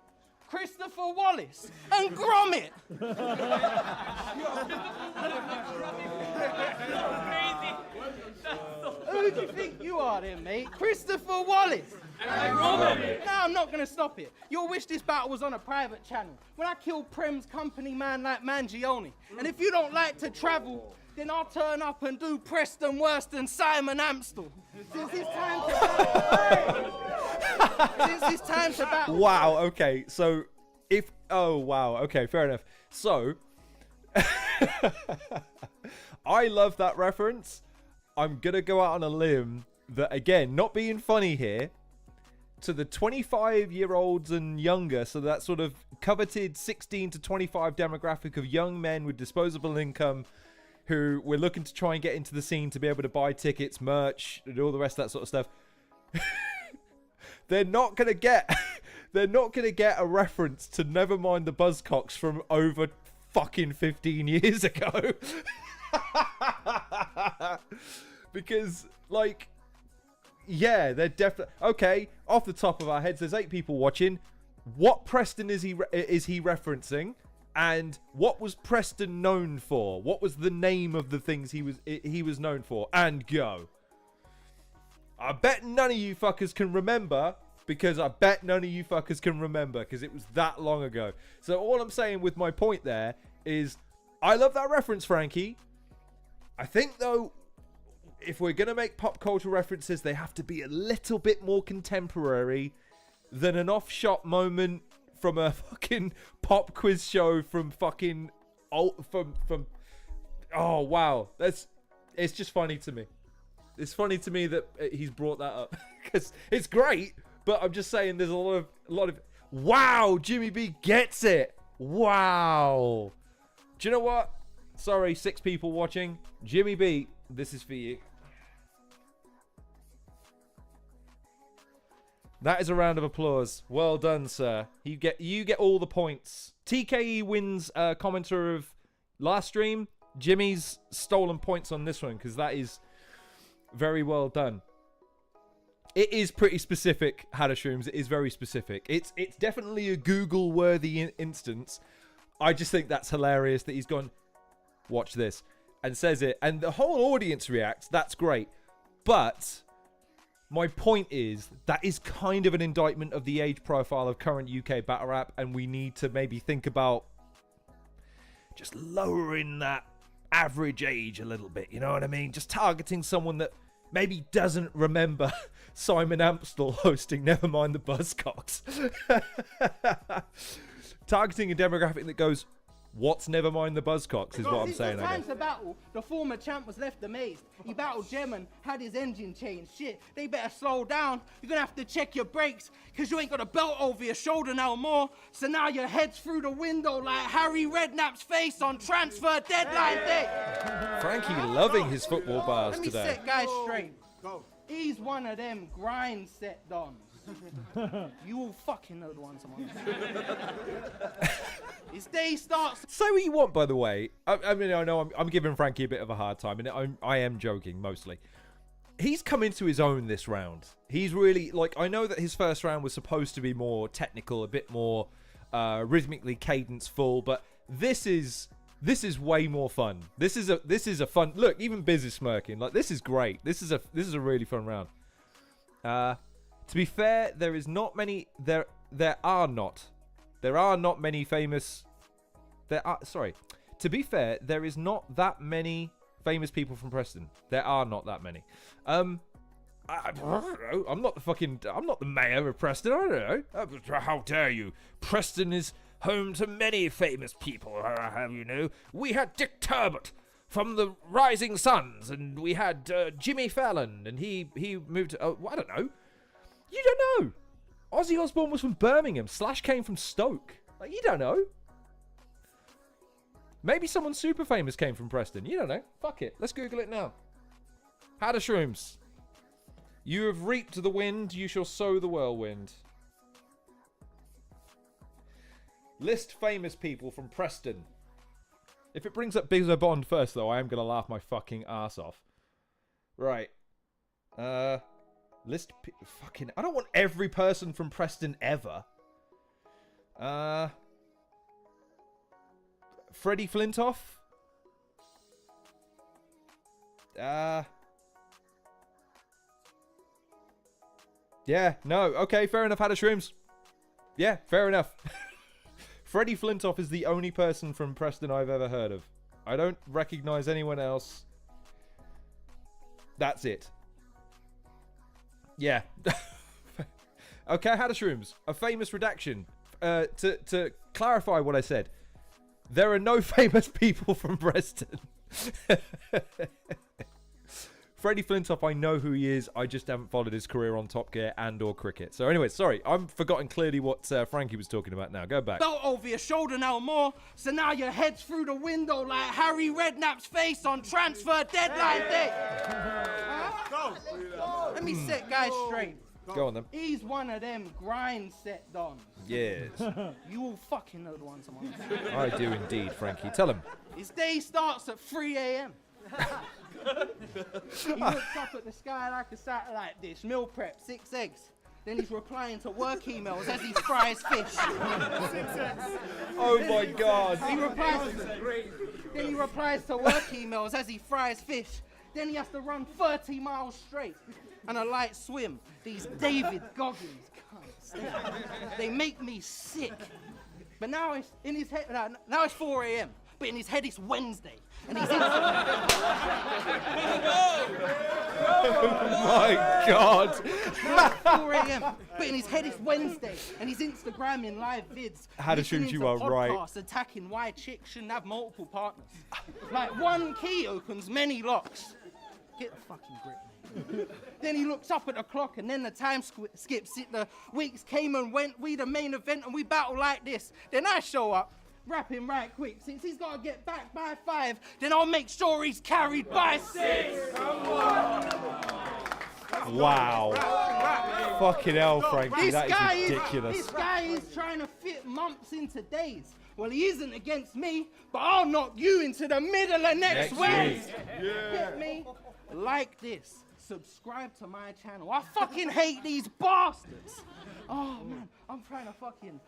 Christopher Wallace and Gromit. Who do you think you are then, mate? Christopher Wallace. No, I'm not going to stop it. You'll wish this battle was on a private channel. When I kill Prem's company man like Mangione. And if you don't like to travel, then I'll turn up and do Preston worse than Simon Amstel. Since it's time to battle. Wow, okay, so okay, fair enough. So, I love that reference. I'm going to go out on a limb that, again, not being funny here, to the 25-year-olds and younger, so that sort of coveted 16 to 25 demographic of young men with disposable income who we're looking to try and get into the scene to be able to buy tickets, merch, and all the rest of that sort of stuff. They're not going to get a reference to Nevermind the Buzzcocks from over fucking 15 years ago. Because, like, yeah, they're definitely... Okay, off the top of our heads, there's 8 people watching. What Preston is he referencing? And what was Preston known for? What was the name of the things he was known for? And go. I bet none of you fuckers can remember, because I bet none of you fuckers can remember, because it was that long ago. So all I'm saying with my point there is, I love that reference, Frankie. I think, though, if we're going to make pop culture references, they have to be a little bit more contemporary than an off-shot moment from a fucking pop quiz show from fucking... Oh, wow. It's just funny to me. It's funny to me that he's brought that up because it's great. But I'm just saying, there's a lot of. Wow, Jimmy B gets it. Wow. Do you know what? Sorry, 6 people watching. Jimmy B, this is for you. That is a round of applause. Well done, sir. You get all the points. TKE wins commenter of last stream. Jimmy's stolen points on this one because that is very well done. It is pretty specific, Hadashrooms. It is very specific. It's definitely a Google-worthy instance. I just think that's hilarious that he's gone, watch this, and says it. And the whole audience reacts. That's great. But my point is, that is kind of an indictment of the age profile of current UK battle rap. And we need to maybe think about just lowering that average age a little bit. You know what I mean? Just targeting someone that maybe doesn't remember Simon Amstel hosting Nevermind the Buzzcocks. Targeting a demographic that goes, what's Nevermind the Buzzcocks is what I'm saying. Since the time to battle, the former champ was left amazed. He battled German, had his engine changed. Shit, they better slow down. You're gonna have to check your brakes, cause you ain't got a belt over your shoulder no more. So now your head's through the window like Harry Redknapp's face on transfer deadline day. Frankie loving his football bars Let me today. set guys straight. He's one of them grind set dons. You all fucking know the ones I'm on. His day starts. Say what you want, by the way. I mean, I know I'm giving Frankie a bit of a hard time, and I am joking mostly. He's come into his own this round. He's really, like, I know that his first round was supposed to be more technical, a bit more rhythmically cadenceful, but this is way more fun. This is a fun look. Even Biz is smirking. Like, this is great. This is a really fun round. To be fair, there are not many famous. To be fair, there is not that many famous people from Preston. There are not that many. I don't know. I'm not the mayor of Preston. I don't know. How dare you? Preston is home to many famous people. Have you know? We had Dick Turbot from the Rising Suns, and we had Jimmy Fallon, and he moved to. I don't know. You don't know. Ozzy Osbourne was from Birmingham. Slash came from Stoke. Like, you don't know. Maybe someone super famous came from Preston. You don't know. Fuck it. Let's Google it now. Hadashrooms. You have reaped the wind. You shall sow the whirlwind. List famous people from Preston. If it brings up Bizzo Bond first, though, I am going to laugh my fucking ass off. Right. Fucking. I don't want every person from Preston ever. Freddie Flintoff. Yeah, no. Okay, fair enough, Hadashrooms. Yeah, fair enough. Freddie Flintoff is the only person from Preston I've ever heard of. I don't recognize anyone else. That's it. Yeah. Okay, Hadashrooms. A famous redaction. To clarify what I said, there are no famous people from Preston. Freddie Flintoff, I know who he is. I just haven't followed his career on Top Gear and or cricket. So anyway, sorry. I'm forgotten clearly what Frankie was talking about now. Go back. Belt over your shoulder no more. So now your head's through the window like Harry Redknapp's face on transfer deadline day. Let me set guys straight. Go on then. He's one of them grind set dons. Yes. You all fucking know the ones I'm on. I do indeed, Frankie. Tell him. His day starts at 3 a.m. He looks up at the sky like a satellite dish. Meal prep, 6 eggs. Then he's replying to work emails as he fries fish. Oh my God. Then he replies to work emails as he fries fish. Then he has to run 30 miles straight and a light swim. These David Goggins cunts. They make me sick. But now it's in his head. Now it's 4 a.m. But in his head it's Wednesday. And he's Oh my God. 4 a.m. But in his head it's Wednesday. And he's Instagramming live vids. Hadashrooms, you are right. Attacking why chicks shouldn't have multiple partners. Like one key opens many locks. Get the fucking grip, Then he looks up at the clock and then the time skips it. The weeks came and went, we the main event and we battle like this. Then I show up, rap him right quick. Since he's got to get back by 5, then I'll make sure he's carried by 6. Wow. Fucking hell, Frankie, that is ridiculous. This guy is trying to fit months into days. Well, he isn't against me, but I'll knock you into the middle of next week. Get me? Like this. Subscribe to my channel. I fucking hate these bastards. Oh, man, I'm trying to fucking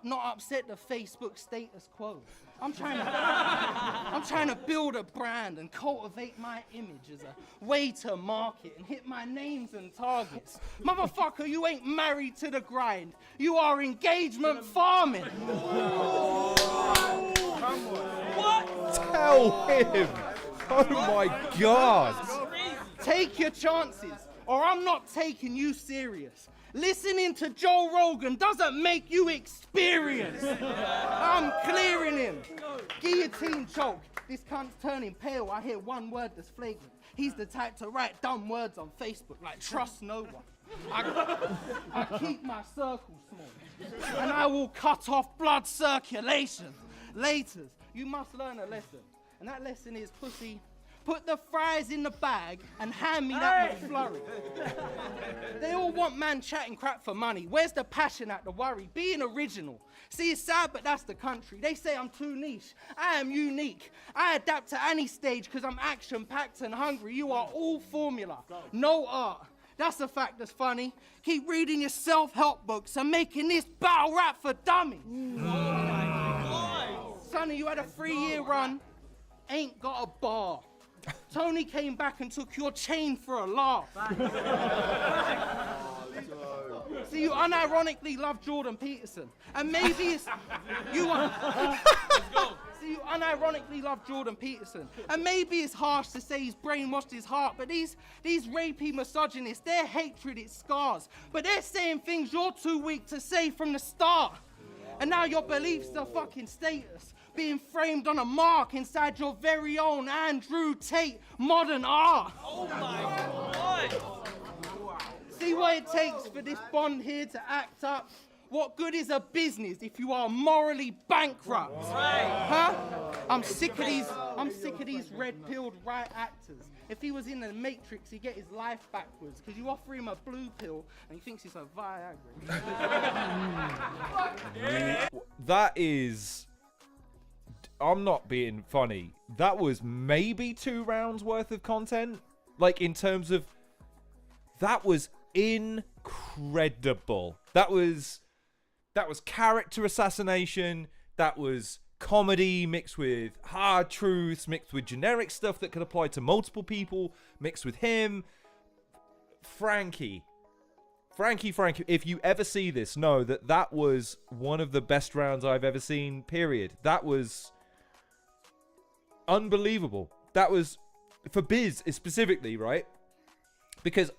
not upset the Facebook status quo. I'm trying to build a brand and cultivate my image as a way to market and hit my names and targets. Motherfucker, you ain't married to the grind. You are engagement farming. What? Tell him. Oh my God. Take your chances, or I'm not taking you serious. Listening to Joe Rogan doesn't make you experienced. I'm clearing him. Guillotine choke. This cunt's turning pale. I hear one word that's flagrant. He's the type to write dumb words on Facebook, like trust no one. I keep my circle small, and I will cut off blood circulation. Later, you must learn a lesson, and that lesson is, pussy, put the fries in the bag and hand me that McFlurry. They all want man chatting crap for money. Where's the passion at the worry? Being original. See, it's sad, but that's the country. They say I'm too niche. I am unique. I adapt to any stage because I'm action-packed and hungry. You are all formula, no art. That's a fact that's funny. Keep reading your self-help books and making this battle rap for dummies. Oh my God. Sonny, you had a 3-year run. Ain't got a bar. Tony came back and took your chain for a laugh. See, you unironically love Jordan Peterson. And maybe it's... See, you unironically love Jordan Peterson. And maybe it's harsh to say he's brainwashed his heart, but these rapey misogynists, their hatred, it scars. But they're saying things you're too weak to say from the start. And now your beliefs are fucking status, being framed on a mark inside your very own Andrew Tate modern art. Oh my God! See what it takes for this Bond here to act up? What good is a business if you are morally bankrupt? Right. Huh? I'm sick of these red-pilled right actors. If he was in the Matrix, he'd get his life backwards, because you offer him a blue pill and he thinks it's a Viagra. That is... I'm not being funny. That was maybe 2 rounds worth of content. Like, in terms of... That was incredible. That was character assassination. That was comedy mixed with hard truths, mixed with generic stuff that could apply to multiple people, mixed with him. Frankie. If you ever see this, know that that was one of the best rounds I've ever seen, period. That was unbelievable. That was for Biz specifically, right? Because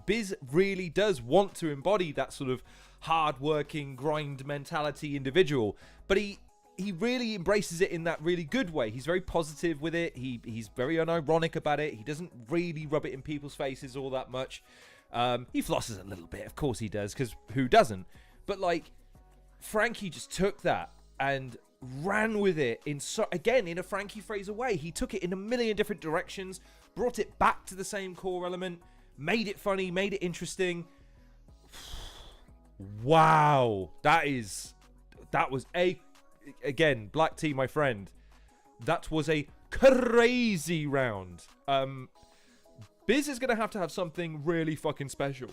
Biz really does want to embody that sort of hard-working, grind mentality individual, but he really embraces it in that really good way. He's very positive with it. He's very unironic about it. He doesn't really rub it in people's faces all that much. He flosses a little bit, of course he does, because who doesn't? But like, Frankie just took that and ran with it in a Frankie Phraser way. He took it in a million different directions, brought it back to the same core element, made it funny, made it interesting. Wow, that was again, Black T, my friend, that was a crazy round. Biz is gonna have to have something really fucking special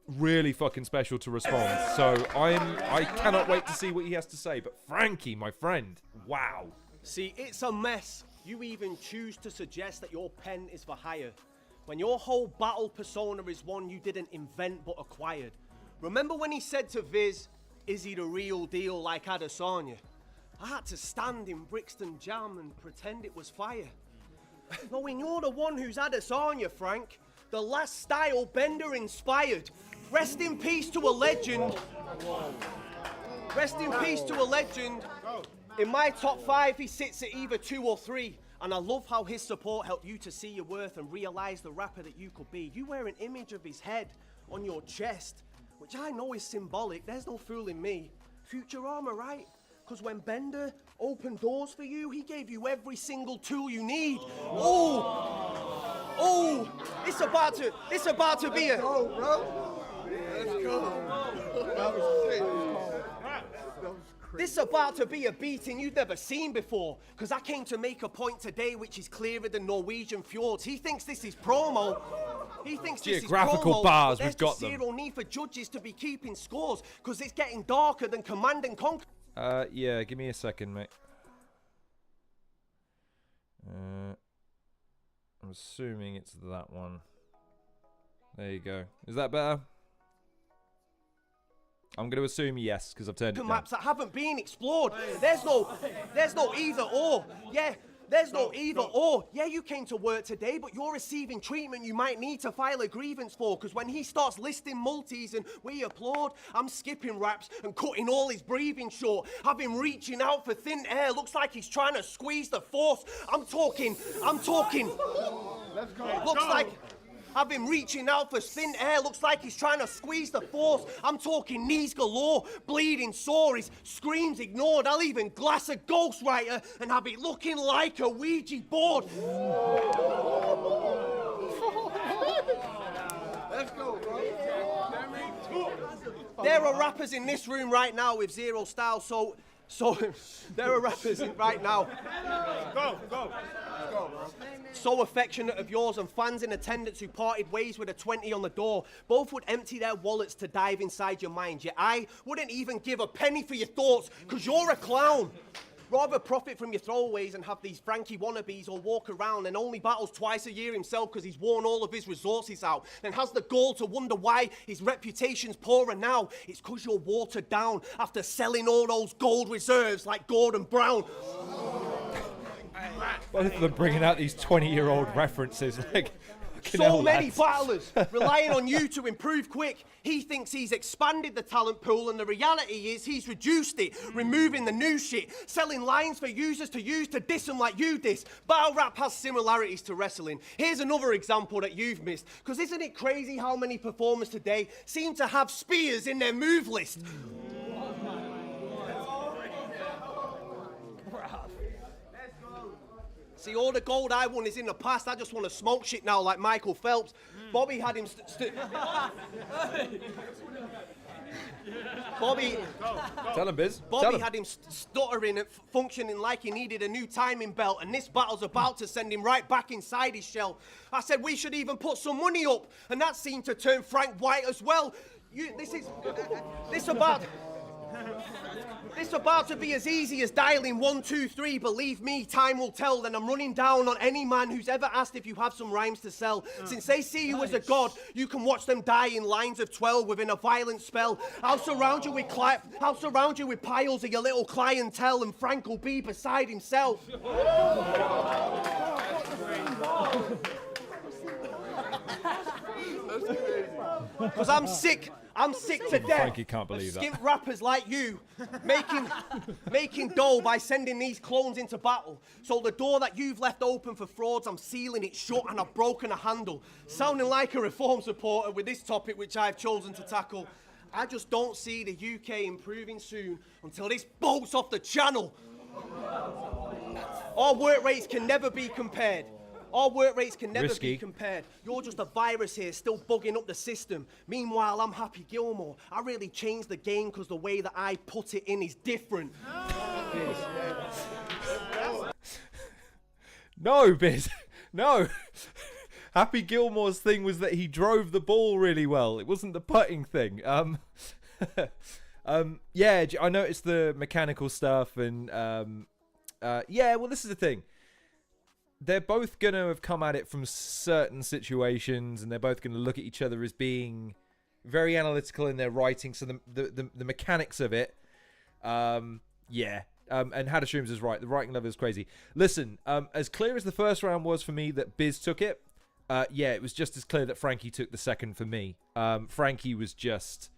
to respond. So I cannot wait to see what he has to say. But Frankie, my friend, wow. See, it's a mess. You even choose to suggest that your pen is for hire, when your whole battle persona is one you didn't invent but acquired. Remember when he said to Viz, is he the real deal like Adesanya? I had to stand in Brixton Jam and pretend it was fire. Knowing you're the one who's Adesanya, Frank, the last style Bender inspired. Rest in peace to a legend. Rest in peace to a legend. In my top 5, he sits at either 2 or 3. And I love how his support helped you to see your worth and realize the rapper that you could be. You wear an image of his head on your chest, which I know is symbolic. There's no fooling me. Future armor, right? Because when Bender opened doors for you, he gave you every single tool you need. Oh, it's about to be a... Go, bro. Let's go. That was sick. This is about to be a beating you've never seen before, because I came to make a point today which is clearer than Norwegian fjords. He thinks this is promo. He thinks this is Geographical promo, bars, but we've got there's them. zero need for judges to be keeping scores, because it's getting darker than Command and Conquer. Yeah, give me a second, mate. I'm assuming it's that one. There you go. Is that better? I'm going to assume yes, because I've turned it down. Maps that haven't been explored. There's no either or. Yeah, there's no either or. Yeah, you came to work today, but you're receiving treatment you might need to file a grievance for, because when he starts listing multis and we applaud, I'm skipping raps and cutting all his breathing short. Have him reaching out for thin air. Looks like he's trying to squeeze the force. I'm talking. Let's go. Looks like... I've been reaching out for thin air. Looks like he's trying to squeeze the force. I'm talking knees galore, bleeding sore, his screams ignored. I'll even glass a ghostwriter and have it looking like a Ouija board. Let's go, bro. There are rappers in this room right now with zero style, so there are rappers right now. Go, bro. So affectionate of yours, and fans in attendance who parted ways with a 20 on the door. Both would empty their wallets to dive inside your mind, yet I wouldn't even give a penny for your thoughts, because you're a clown. Rather profit from your throwaways and have these Frankie wannabes or walk around and only battles twice a year himself because he's worn all of his resources out, and has the gall to wonder why his reputation's poorer now. It's because you're watered down after selling all those gold reserves like Gordon Brown. Both of them bringing out these 20-year-old references. Like, so many battlers relying on you to improve quick. He thinks he's expanded the talent pool, and the reality is he's reduced it, removing the new shit, selling lines for users to use to diss them like you diss. Battle rap has similarities to wrestling. Here's another example that you've missed, because isn't it crazy how many performers today seem to have spears in their move list? See, all the gold I won is in the past. I just want to smoke shit now like Michael Phelps. Bobby had him Bobby... Tell him, Biz. Bobby had him stuttering and functioning like he needed a new timing belt, and this battle's about to send him right back inside his shell. I said we should even put some money up, and that seemed to turn Frank white as well. This about to be as easy as dialing 123. Believe me, time will tell. Then I'm running down on any man who's ever asked if you have some rhymes to sell. Since they see you as a god, you can watch them die in lines of 12 within a violent spell. I'll surround you with piles of your little clientele, and Frank will be beside himself. Because I'm sick to death. Frankie can't believe that. Skimp rappers like you making dough by sending these clones into battle. So the door that you've left open for frauds, I'm sealing it shut, and I've broken a handle. Sounding like a reform supporter with this topic which I've chosen to tackle. I just don't see the UK improving soon until this bolts off the channel. Our work rates can never be compared. Be compared. You're just a virus here, still bugging up the system. Meanwhile, I'm Happy Gilmore. I really changed the game because the way that I put it in is different. No, Biz. No. Happy Gilmore's thing was that he drove the ball really well. It wasn't the putting thing. Yeah, I noticed the mechanical stuff, and yeah, well, this is the thing. They're both going to have come at it from certain situations, and they're both going to look at each other as being very analytical in their writing. So the mechanics of it, yeah. And Hadashrooms is right. The writing level is crazy. Listen, as clear as the first round was for me that Biz took it, yeah, it was just as clear that Frankie took the second for me. Frankie was just...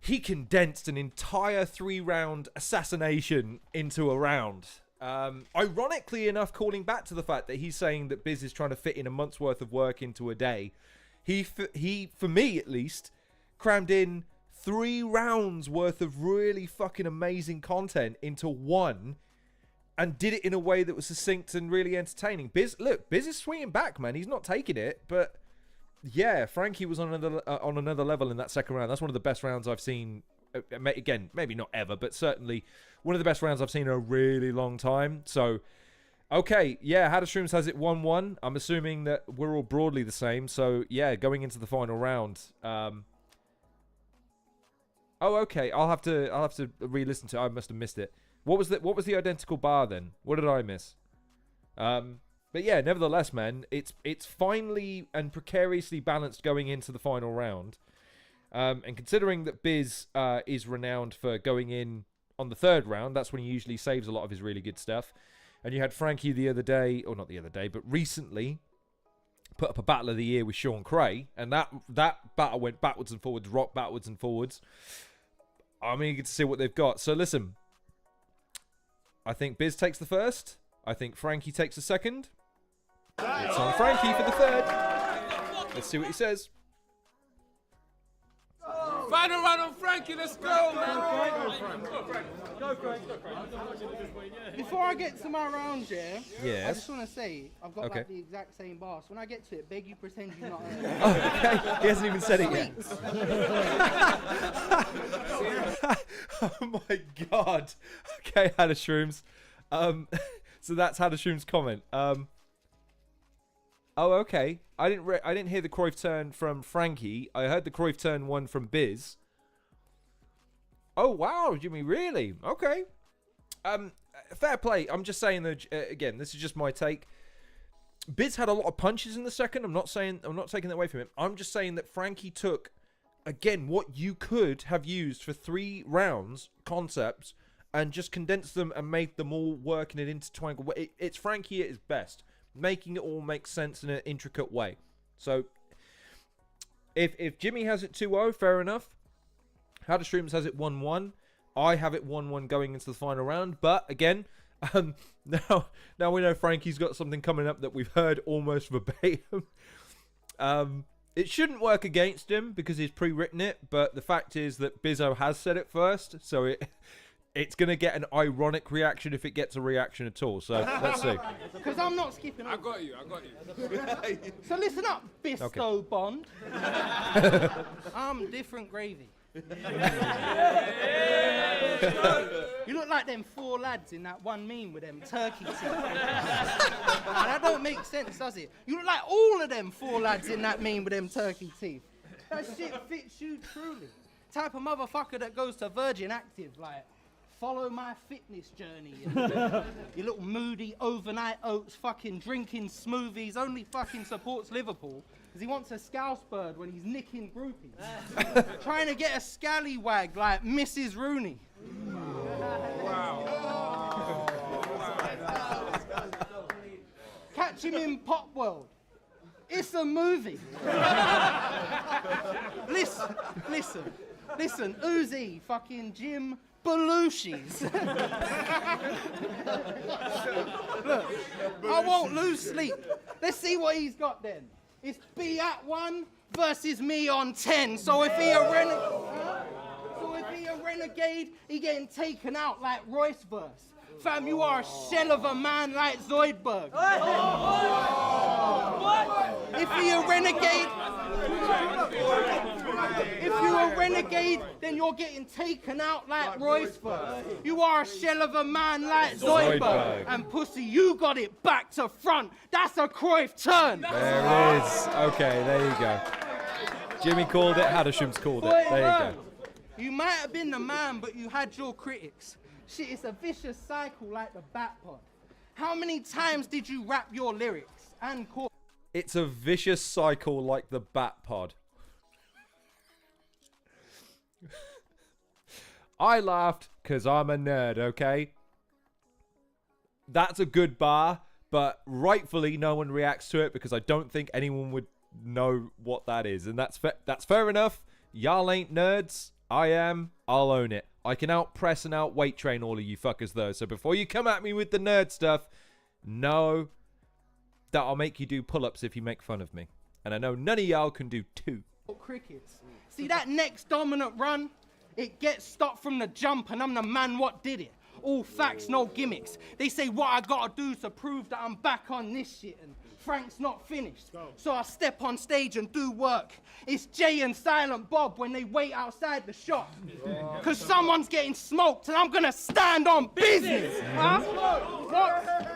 He condensed an entire 3-round assassination into a round. Ironically enough, calling back to the fact that he's saying that Biz is trying to fit in a month's worth of work into a day. He, for me at least, crammed in 3 rounds worth of really fucking amazing content into one, and did it in a way that was succinct and really entertaining. Biz is swinging back, man. He's not taking it, but yeah, Frankie was on another level in that second round. That's one of the best rounds I've seen. Again, maybe not ever, but certainly one of the best rounds I've seen in a really long time. So, okay, yeah, How to Shrooms has it 1-1. I'm assuming that we're all broadly the same. So, yeah, going into the final round. Oh, okay. I'll have to re-listen to it. I must have missed it. What was the identical bar then? What did I miss? But yeah, nevertheless, man, it's finely and precariously balanced going into the final round. And considering that Biz is renowned for going in on the 3rd round, that's when he usually saves a lot of his really good stuff. And you had Frankie the other day, or not the other day, but recently put up a Battle of the Year with Sean Cray, and that battle went backwards and forwards, rock backwards and forwards. I'm eager to see what they've got. So listen, I think Biz takes the 1st. I think Frankie takes the 2nd. It's on Frankie for the 3rd. Let's see what he says. Final round on Frankie, let's go, man. Go, Frank. Before I get to my round, I just want to say, I've got like the exact same bar. So when I get to it, beg you pretend you've not heard it. Okay, he hasn't even said it yet. Oh my god. Okay, How to Shrooms. So that's How to Shrooms' comment. Oh, okay. I didn't hear the Cruyff turn from Frankie. I heard the Cruyff turn one from Biz. Oh wow, Jimmy, really? Okay. Fair play. I'm just saying that again. This is just my take. Biz had a lot of punches in the second. I'm not taking that away from him. I'm just saying that Frankie took, again, what you could have used for 3 rounds concepts and just condensed them and made them all work in an intertwined way. It's Frankie at his best, making it all make sense in an intricate way. So, if Jimmy has it 2-0, fair enough. How to Shrooms has it 1-1. I have it 1-1 going into the final round. But, again, now we know Frankie's got something coming up that we've heard almost verbatim. It shouldn't work against him because he's pre-written it. But the fact is that Bizzo has said it first. So, it's going to get an ironic reaction if it gets a reaction at all. So, let's see. Because I'm not skipping over. I got you. So listen up, Bizzo Bond. I'm different gravy. You look like them 4 lads in that one meme with them turkey teeth. That don't make sense, does it? You look like all of them 4 lads in that meme with them turkey teeth. That shit fits you truly. Type of motherfucker that goes to Virgin Active, like, follow my fitness journey. Your little moody overnight oats fucking drinking smoothies, only fucking supports Liverpool because he wants a scouse bird when he's nicking groupies. Trying to get a scallywag like Mrs. Rooney. Wow. Catch him in Pop World. It's a movie. Listen, Uzi, fucking Jim Belushi's. Look, I won't lose sleep. Let's see what he's got then. It's B at 1 versus me on 10. So if he a renegade, he getting taken out like Royce verse. Fam, you are a shell of a man like Zoidberg. If he a renegade, then you're getting taken out like Royce verse. You are a shell of a man like Zoidberg. And pussy, you got it back to front. That's a Cruyff turn. There it is. Okay, there you go. Jimmy called it. Hadishim's called it. There you go. You might have been the man, but you had your critics. Shit, it's a vicious cycle like the Bat Pod. How many times did you rap your lyrics and chorus? It's a vicious cycle like the Bat Pod. I laughed because I'm a nerd, okay? That's a good bar, but rightfully no one reacts to it because I don't think anyone would know what that is. And that's fair enough. Y'all ain't nerds. I am. I'll own it. I can out-press and out-weight train all of you fuckers, though. So before you come at me with the nerd stuff, know that I'll make you do pull-ups if you make fun of me. And I know none of y'all can do 2. Crickets. See that next dominant run? It gets stopped from the jump, and I'm the man what did it. All facts, no gimmicks. They say what I gotta do to prove that I'm back on this shit, and Frank's not finished. So I step on stage and do work. It's Jay and Silent Bob when they wait outside the shop. Cause someone's getting smoked and I'm gonna stand on business. Huh? What?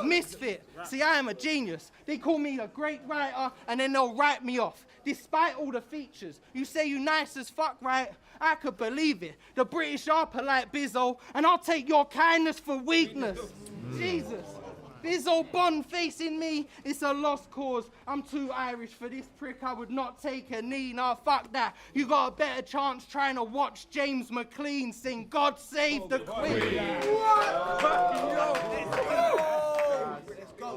Misfit. See, I am a genius. They call me a great writer and then they'll write me off. Despite all the features. You say you nice as fuck, right? I could believe it. The British are polite, Bizzo, and I'll take your kindness for weakness. Jesus. Bizzo Bond facing me, it's a lost cause. I'm too Irish for this prick, I would not take a knee. Nah, fuck that. You got a better chance trying to watch James McLean sing God Save the Queen.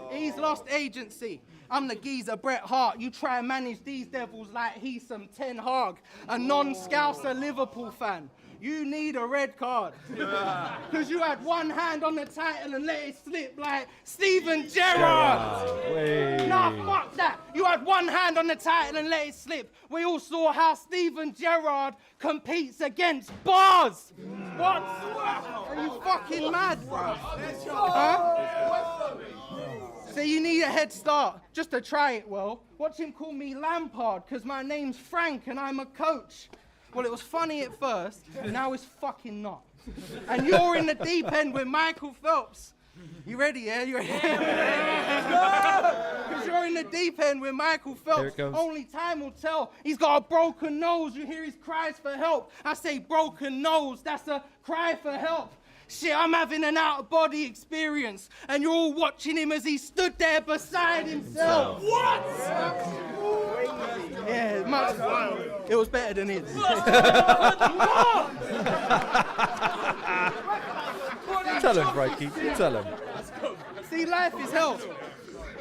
He's lost agency. I'm the geezer Bret Hart. You try and manage these devils like he's some Ten Hag. A non-Scouser Liverpool fan. You need a red card. Because you had one hand on the title and let it slip like Steven Gerrard. Nah, fuck that. You had one hand on the title and let it slip. We all saw how Steven Gerrard competes against bars. What? Are you fucking mad, bro? Huh? So you need a head start, just to try it well. Watch him call me Lampard, because my name's Frank and I'm a coach. Well, it was funny at first, now it's fucking not. And you're in the deep end with Michael Phelps. You ready, yeah? You ready? Because you're in the deep end with Michael Phelps. Only time will tell. He's got a broken nose. You hear his cries for help. I say broken nose, that's a cry for help. Shit, I'm having an out-of-body experience, and you're all watching him as he stood there beside himself. What? Yeah, much. It was better than his. Tell him, Frankie. Tell him. See, life is hell.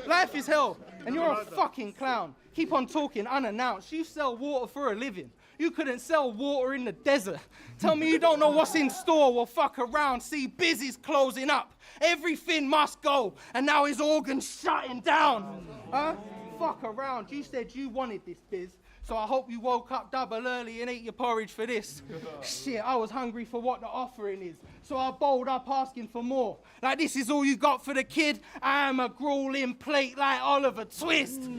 Life is hell, and you're a fucking clown. Keep on talking unannounced. You sell water for a living. You couldn't sell water in the desert. Tell me you don't know what's in store. Well, fuck around. See, Biz is closing up. Everything must go, and now his organ's shutting down. Huh? Fuck around. You said you wanted this, Biz. So I hope you woke up double early and ate your porridge for this. Shit, I was hungry for what the offering is. So I bowled up asking for more. Like, this is all you got for the kid? I am a grueling plate like Oliver Twist.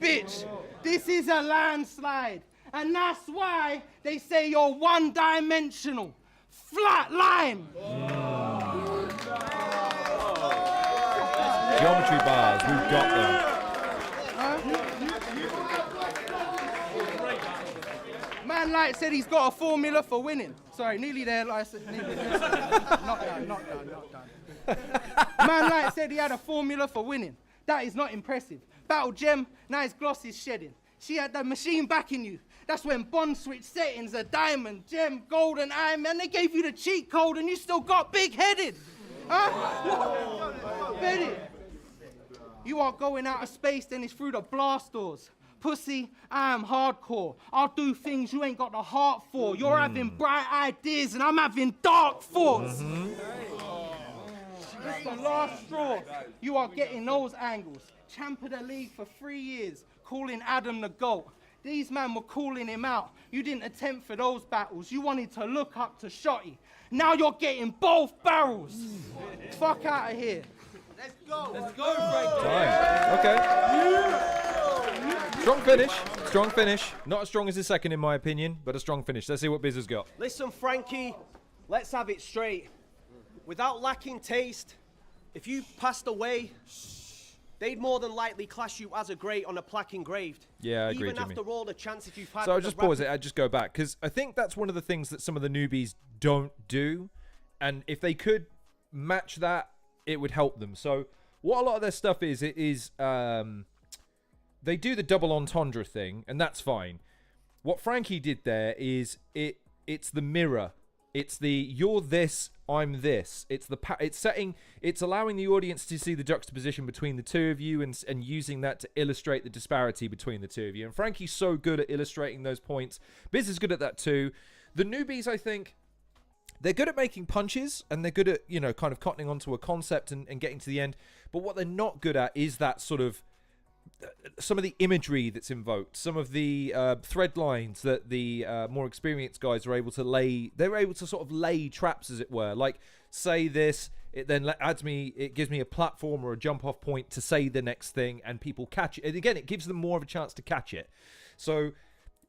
Bitch, this is a landslide. And that's why they say you're one-dimensional. Flat line. Geometry bars, we've got them. Man Light said he's got a formula for winning. Sorry, nearly there, Light said, nearly there. Not done. Man Light said he had a formula for winning. That is not impressive. Battle Gem, now his gloss is shedding. She had the machine backing you. That's when Bond switched settings, a diamond, gem, gold, and iron, man. They gave you the cheat code and you still got big-headed. Huh? Bet it. You are going out of space, then it's through the blast doors. Pussy, I am hardcore. I'll do things you ain't got the heart for. You're having bright ideas and I'm having dark thoughts. It's the last straw. You are getting those angles. Champ of the league for 3 years, calling Adam the GOAT. These men were calling him out. You didn't attempt for those battles. You wanted to look up to Shotty. Now you're getting both barrels. Fuck out of here. Let's go. Let's go, Frankie. Fine. Okay. Strong finish. Strong finish. Not as strong as the second, in my opinion, but a strong finish. Let's see what Biz has got. Listen, Frankie, let's have it straight. Without lacking taste, if you passed away, they'd more than likely class you as a great on a plaque engraved. Yeah, I agree, Even Jimmy. after all the chances you've had. So I'll just pause it. I'll just go back, because I think that's one of the things that some of the newbies don't do. And if they could match that, it would help them. So what a lot of their stuff is, they do the double entendre thing, and that's fine. What Frankie did there is, it's the mirror. It's the, you're this, I'm this. It's allowing the audience to see the juxtaposition between the two of you and using that to illustrate the disparity between the two of you. And Frankie's so good at illustrating those points. Biz is good at that too. The newbies, I think, they're good at making punches, and they're good at, you know, kind of cottoning onto a concept and getting to the end. But what they're not good at is that sort of some of the imagery that's invoked, some of the thread lines that the more experienced guys are able to lay. They're able to sort of lay traps, as it were. Like, say this, it then it gives me a platform or a jump off point to say the next thing, and people catch it. And again, it gives them more of a chance to catch it. So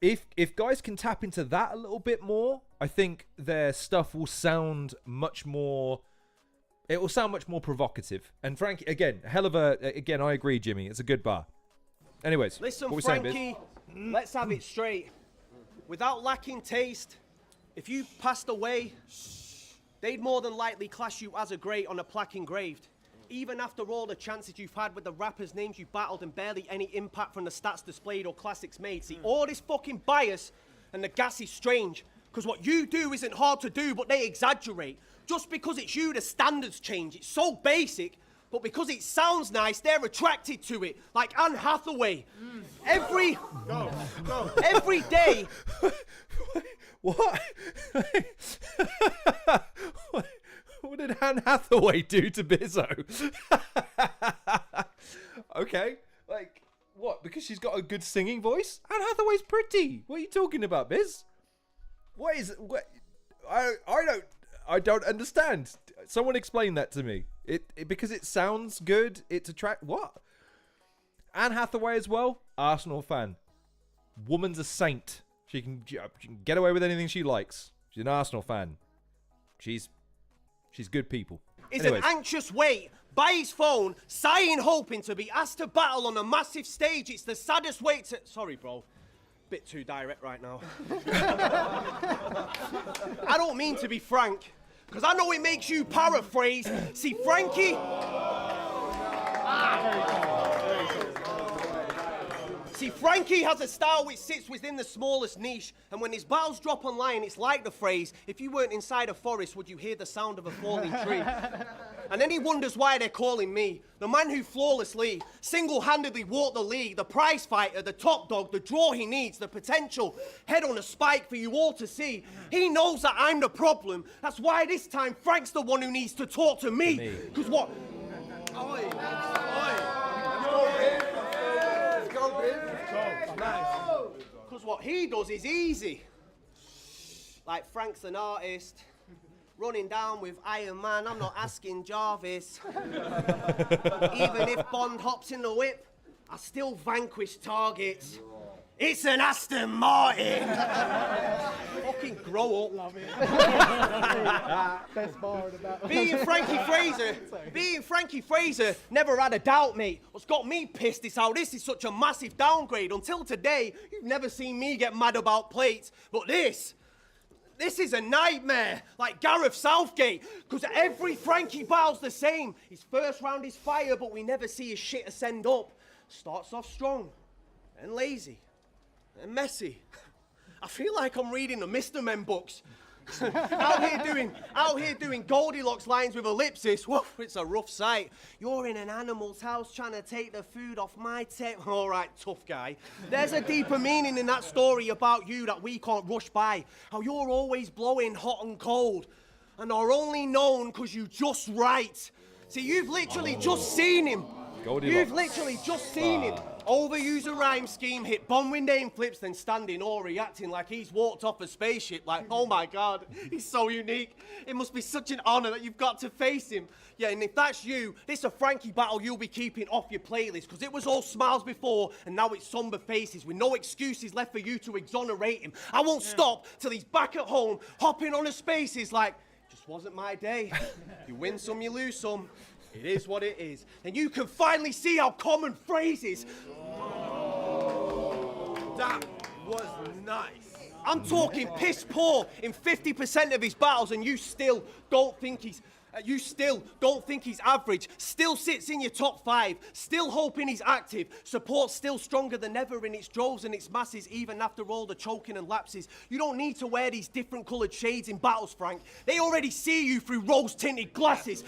if guys can tap into that a little bit more, I think their stuff will sound much more. It will sound much more provocative. And Frankie, again, I agree, Jimmy. It's a good bar. Anyways, listen, what we Frankie, saying, Biz? let's have it straight. Without lacking taste, if you passed away, they'd more than likely class you as a great on a plaque engraved. Even after all the chances you've had with the rappers' names you battled and barely any impact from the stats displayed or classics made. See, all this fucking bias and the gas is strange. Because what you do isn't hard to do, but they exaggerate. Just because it's you, the standards change. It's so basic, but because it sounds nice, they're attracted to it. Like Anne Hathaway. Every day. What? What did Anne Hathaway do to Bizzo? Okay, like, what? Because she's got a good singing voice? Anne Hathaway's pretty. What are you talking about, Biz? What? I don't understand. Someone explain that to me. Because it sounds good, it's what? Anne Hathaway as well, Arsenal fan. Woman's a saint. She can get away with anything she likes. She's an Arsenal fan. She's good people. Is an anxious wait by his phone, sighing, hoping to be asked to battle on a massive stage. It's the saddest way to. Sorry, bro. Bit too direct right now. I don't mean to be frank, because I know it makes you paraphrase. See, Frankie. See, Frankie has a style which sits within the smallest niche, and when his battles drop online, it's like the phrase, if you weren't inside a forest, would you hear the sound of a falling tree? And then he wonders why they're calling me, the man who flawlessly, single-handedly walked the league, the prize fighter, the top dog, the draw he needs, the potential head on a spike for you all to see. He knows that I'm the problem. That's why this time Frank's the one who needs to talk to me. Because what? Because what he does is easy. Like Frank's an artist, running down with Iron Man, I'm not asking Jarvis. Even if Bond hops in the whip, I still vanquish targets. It's an Aston Martin. Fucking grow up. Love it. Best bar in that. Being Frankie Phraser never had a doubt, mate. What's got me pissed is how this is such a massive downgrade. Until today, you've never seen me get mad about plates. But this is a nightmare, like Gareth Southgate, because every Frankie battle's the same. His first round is fire, but we never see his shit ascend up. Starts off strong and lazy. And messy. I feel like I'm reading the Mr. Men books. out here doing Goldilocks lines with ellipsis. Woof, it's a rough sight. You're in an animal's house trying to take the food off my table. All right, tough guy. There's a deeper meaning in that story about you that we can't rush by. How you're always blowing hot and cold and are only known because you just write. See, you've literally just seen him. Goldilocks. You've literally just seen him overuse a rhyme scheme, hit bomb with name flips, then standing or reacting like he's walked off a spaceship. Like, oh my God, he's so unique. It must be such an honor that you've got to face him. Yeah, and if that's you, this is a Frankie battle you'll be keeping off your playlist, because it was all smiles before, and now it's somber faces with no excuses left for you to exonerate him. I won't stop till he's back at home, hopping on the spaces like, just wasn't my day. You win some, you lose some. It is what it is. And you can finally see how common phrases. That was nice. I'm talking piss poor in 50% of his battles, and you still don't think he's You still don't think he's average, still sits in your top 5, still hoping he's active, support still stronger than ever in its droves and its masses, even after all the choking and lapses. You don't need to wear these different coloured shades in battles, Frank. They already see you through rose-tinted glasses.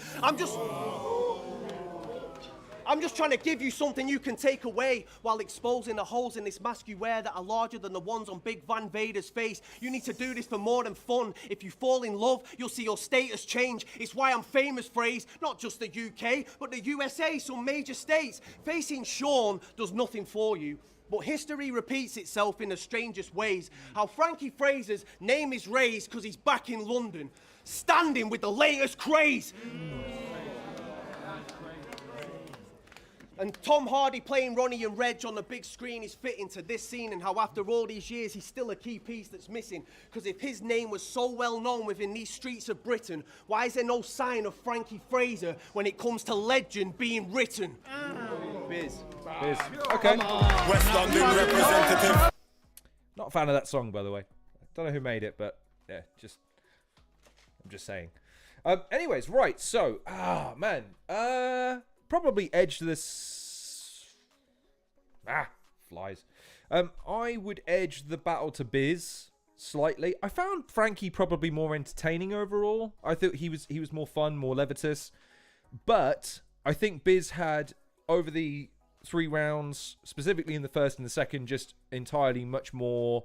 I'm just trying to give you something you can take away while exposing the holes in this mask you wear that are larger than the ones on Big Van Vader's face. You need to do this for more than fun. If you fall in love, you'll see your status change. It's why I'm famous, phrase, not just the UK, but the USA, some major states. Facing Sean does nothing for you. But history repeats itself in the strangest ways. How Frankie Phraser's name is raised because he's back in London, standing with the latest craze. And Tom Hardy playing Ronnie and Reg on the big screen is fitting to this scene, and how after all these years he's still a key piece that's missing. Because if his name was so well known within these streets of Britain, why is there no sign of Frankie Phraser when it comes to legend being written? Biz. Okay. West London representative. Not a fan of that song, by the way. Don't know who made it, but yeah, I'm just saying. Anyways, right. So, man. Probably edge this. Flies. I would edge the battle to Biz slightly. I found Frankie probably more entertaining overall. I thought he was more fun, more levitous. But I think Biz had, over the 3 rounds, specifically in the first and the second, just entirely much more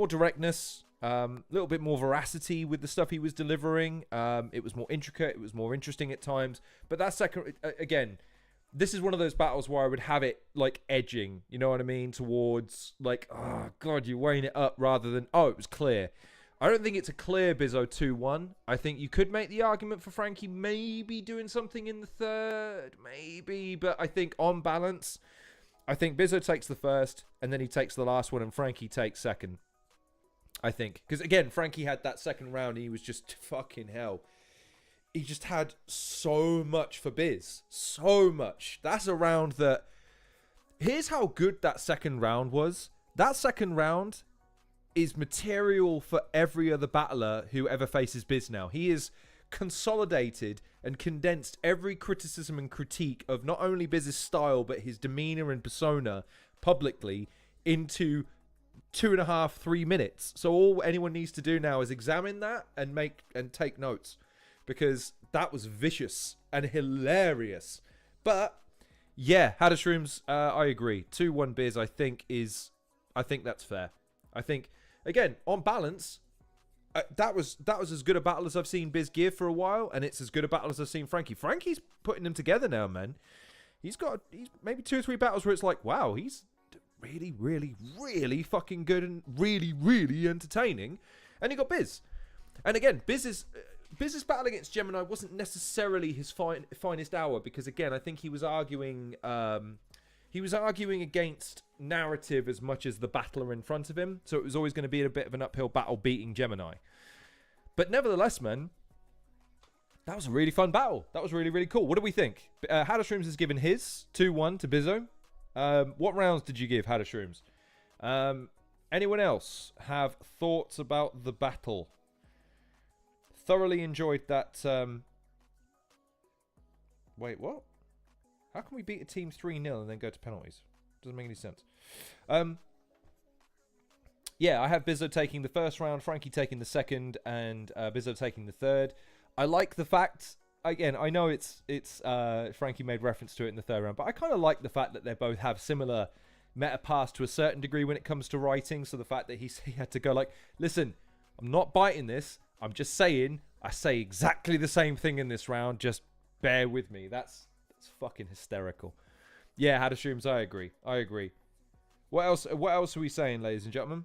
directness. A little bit more veracity with the stuff he was delivering. It was more intricate. It was more interesting at times. But that second, again, this is one of those battles where I would have it like edging, you know what I mean? Towards like, oh God, you're weighing it up rather than, oh, it was clear. I don't think it's a clear Bizzo 2-1. I think you could make the argument for Frankie maybe doing something in the third, maybe. But I think on balance, I think Bizzo takes the first and then he takes the last one and Frankie takes second. I think. Because, again, Frankie had that second round and he was just fucking hell. He just had so much for Biz. So much. That's a round that... Here's how good that second round was. That second round is material for every other battler who ever faces Biz now. He is consolidated and condensed every criticism and critique of not only Biz's style, but his demeanor and persona publicly into 2.5, 3 minutes. So all anyone needs to do now is examine that and take notes, because that was vicious and hilarious. But yeah, Hadashrooms, I agree. 2-1 Biz, I think that's fair. I think, again, on balance, that was as good a battle as I've seen Biz give for a while, and it's as good a battle as I've seen Frankie. Frankie's putting them together now, man. He's maybe 2 or 3 battles where it's like, wow, he's really, really, really fucking good and really, really entertaining. And you got Biz. And again, Biz's battle against Gemini wasn't necessarily his finest hour, because again, I think he was arguing against narrative as much as the battler in front of him. So it was always going to be a bit of an uphill battle beating Gemini. But nevertheless, man, that was a really fun battle. That was really, really cool. What do we think? Hadashrooms has given his 2-1 to Bizzo. What rounds did you give, Hadashrooms? Anyone else have thoughts about the battle? Thoroughly enjoyed that. Wait, what? How can we beat a team 3-0 and then go to penalties? Doesn't make any sense. Yeah, I have Bizzo taking the first round, Frankie taking the second, and Bizzo taking the third. I like the fact... Again, I know it's Frankie made reference to it in the third round, but I kind of like the fact that they both have similar meta pass to a certain degree when it comes to writing. So the fact that he had to go like, listen, I'm not biting this. I'm just saying, I say exactly the same thing in this round. Just bear with me. That's fucking hysterical. Yeah, Hadashrooms, I agree. What else are we saying, ladies and gentlemen?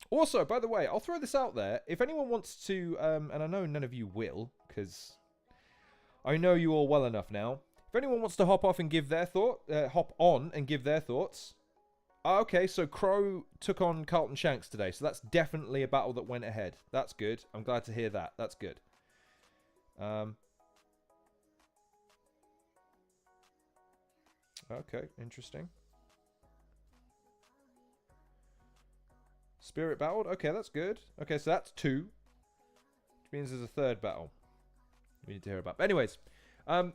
Also, by the way, I'll throw this out there. If anyone wants to, and I know none of you will, because... I know you all well enough now. If anyone wants to hop on and give their thoughts. Okay, so Crow took on Carlton Shanks today, so that's definitely a battle that went ahead. That's good. I'm glad to hear that. That's good. Okay, interesting. Spirit battled. Okay, that's good. Okay, so that's 2. Which means there's a third battle. we need to hear about. But anyways,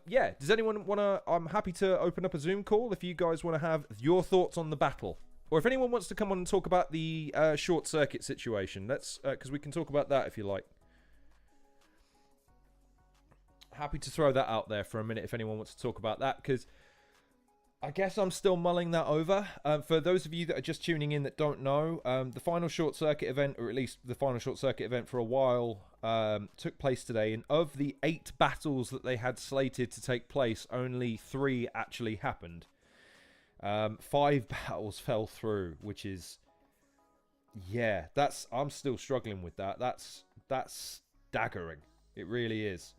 yeah. Does anyone want to? I'm happy to open up a Zoom call if you guys want to have your thoughts on the battle, or if anyone wants to come on and talk about the short circuit situation. Let's, because we can talk about that if you like. Happy to throw that out there for a minute if anyone wants to talk about that, because I guess I'm still mulling that over. For those of you that are just tuning in that don't know, the final short circuit event, or at least the final short circuit event for a while, took place today. And of the 8 battles that they had slated to take place, only 3 actually happened. 5 battles fell through, which is, yeah, I'm still struggling with that. That's staggering. It really is.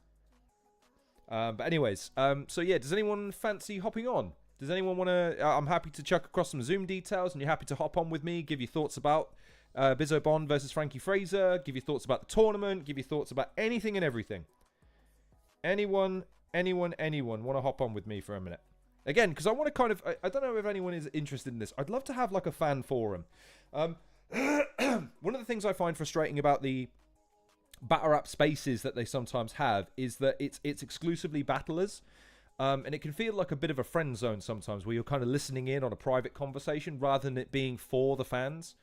But anyways, so yeah, does anyone fancy hopping on? Does anyone want to... I'm happy to chuck across some Zoom details, and you're happy to hop on with me, give your thoughts about Bizzo Bond versus Frankie Phraser, give your thoughts about the tournament, give your thoughts about anything and everything. Anyone want to hop on with me for a minute? Again, because I want to kind of... I don't know if anyone is interested in this. I'd love to have like a fan forum. One of the things I find frustrating about the battle rap spaces that they sometimes have is that it's exclusively battlers. And it can feel like a bit of a friend zone sometimes, where you're kind of listening in on a private conversation rather than it being for the fans,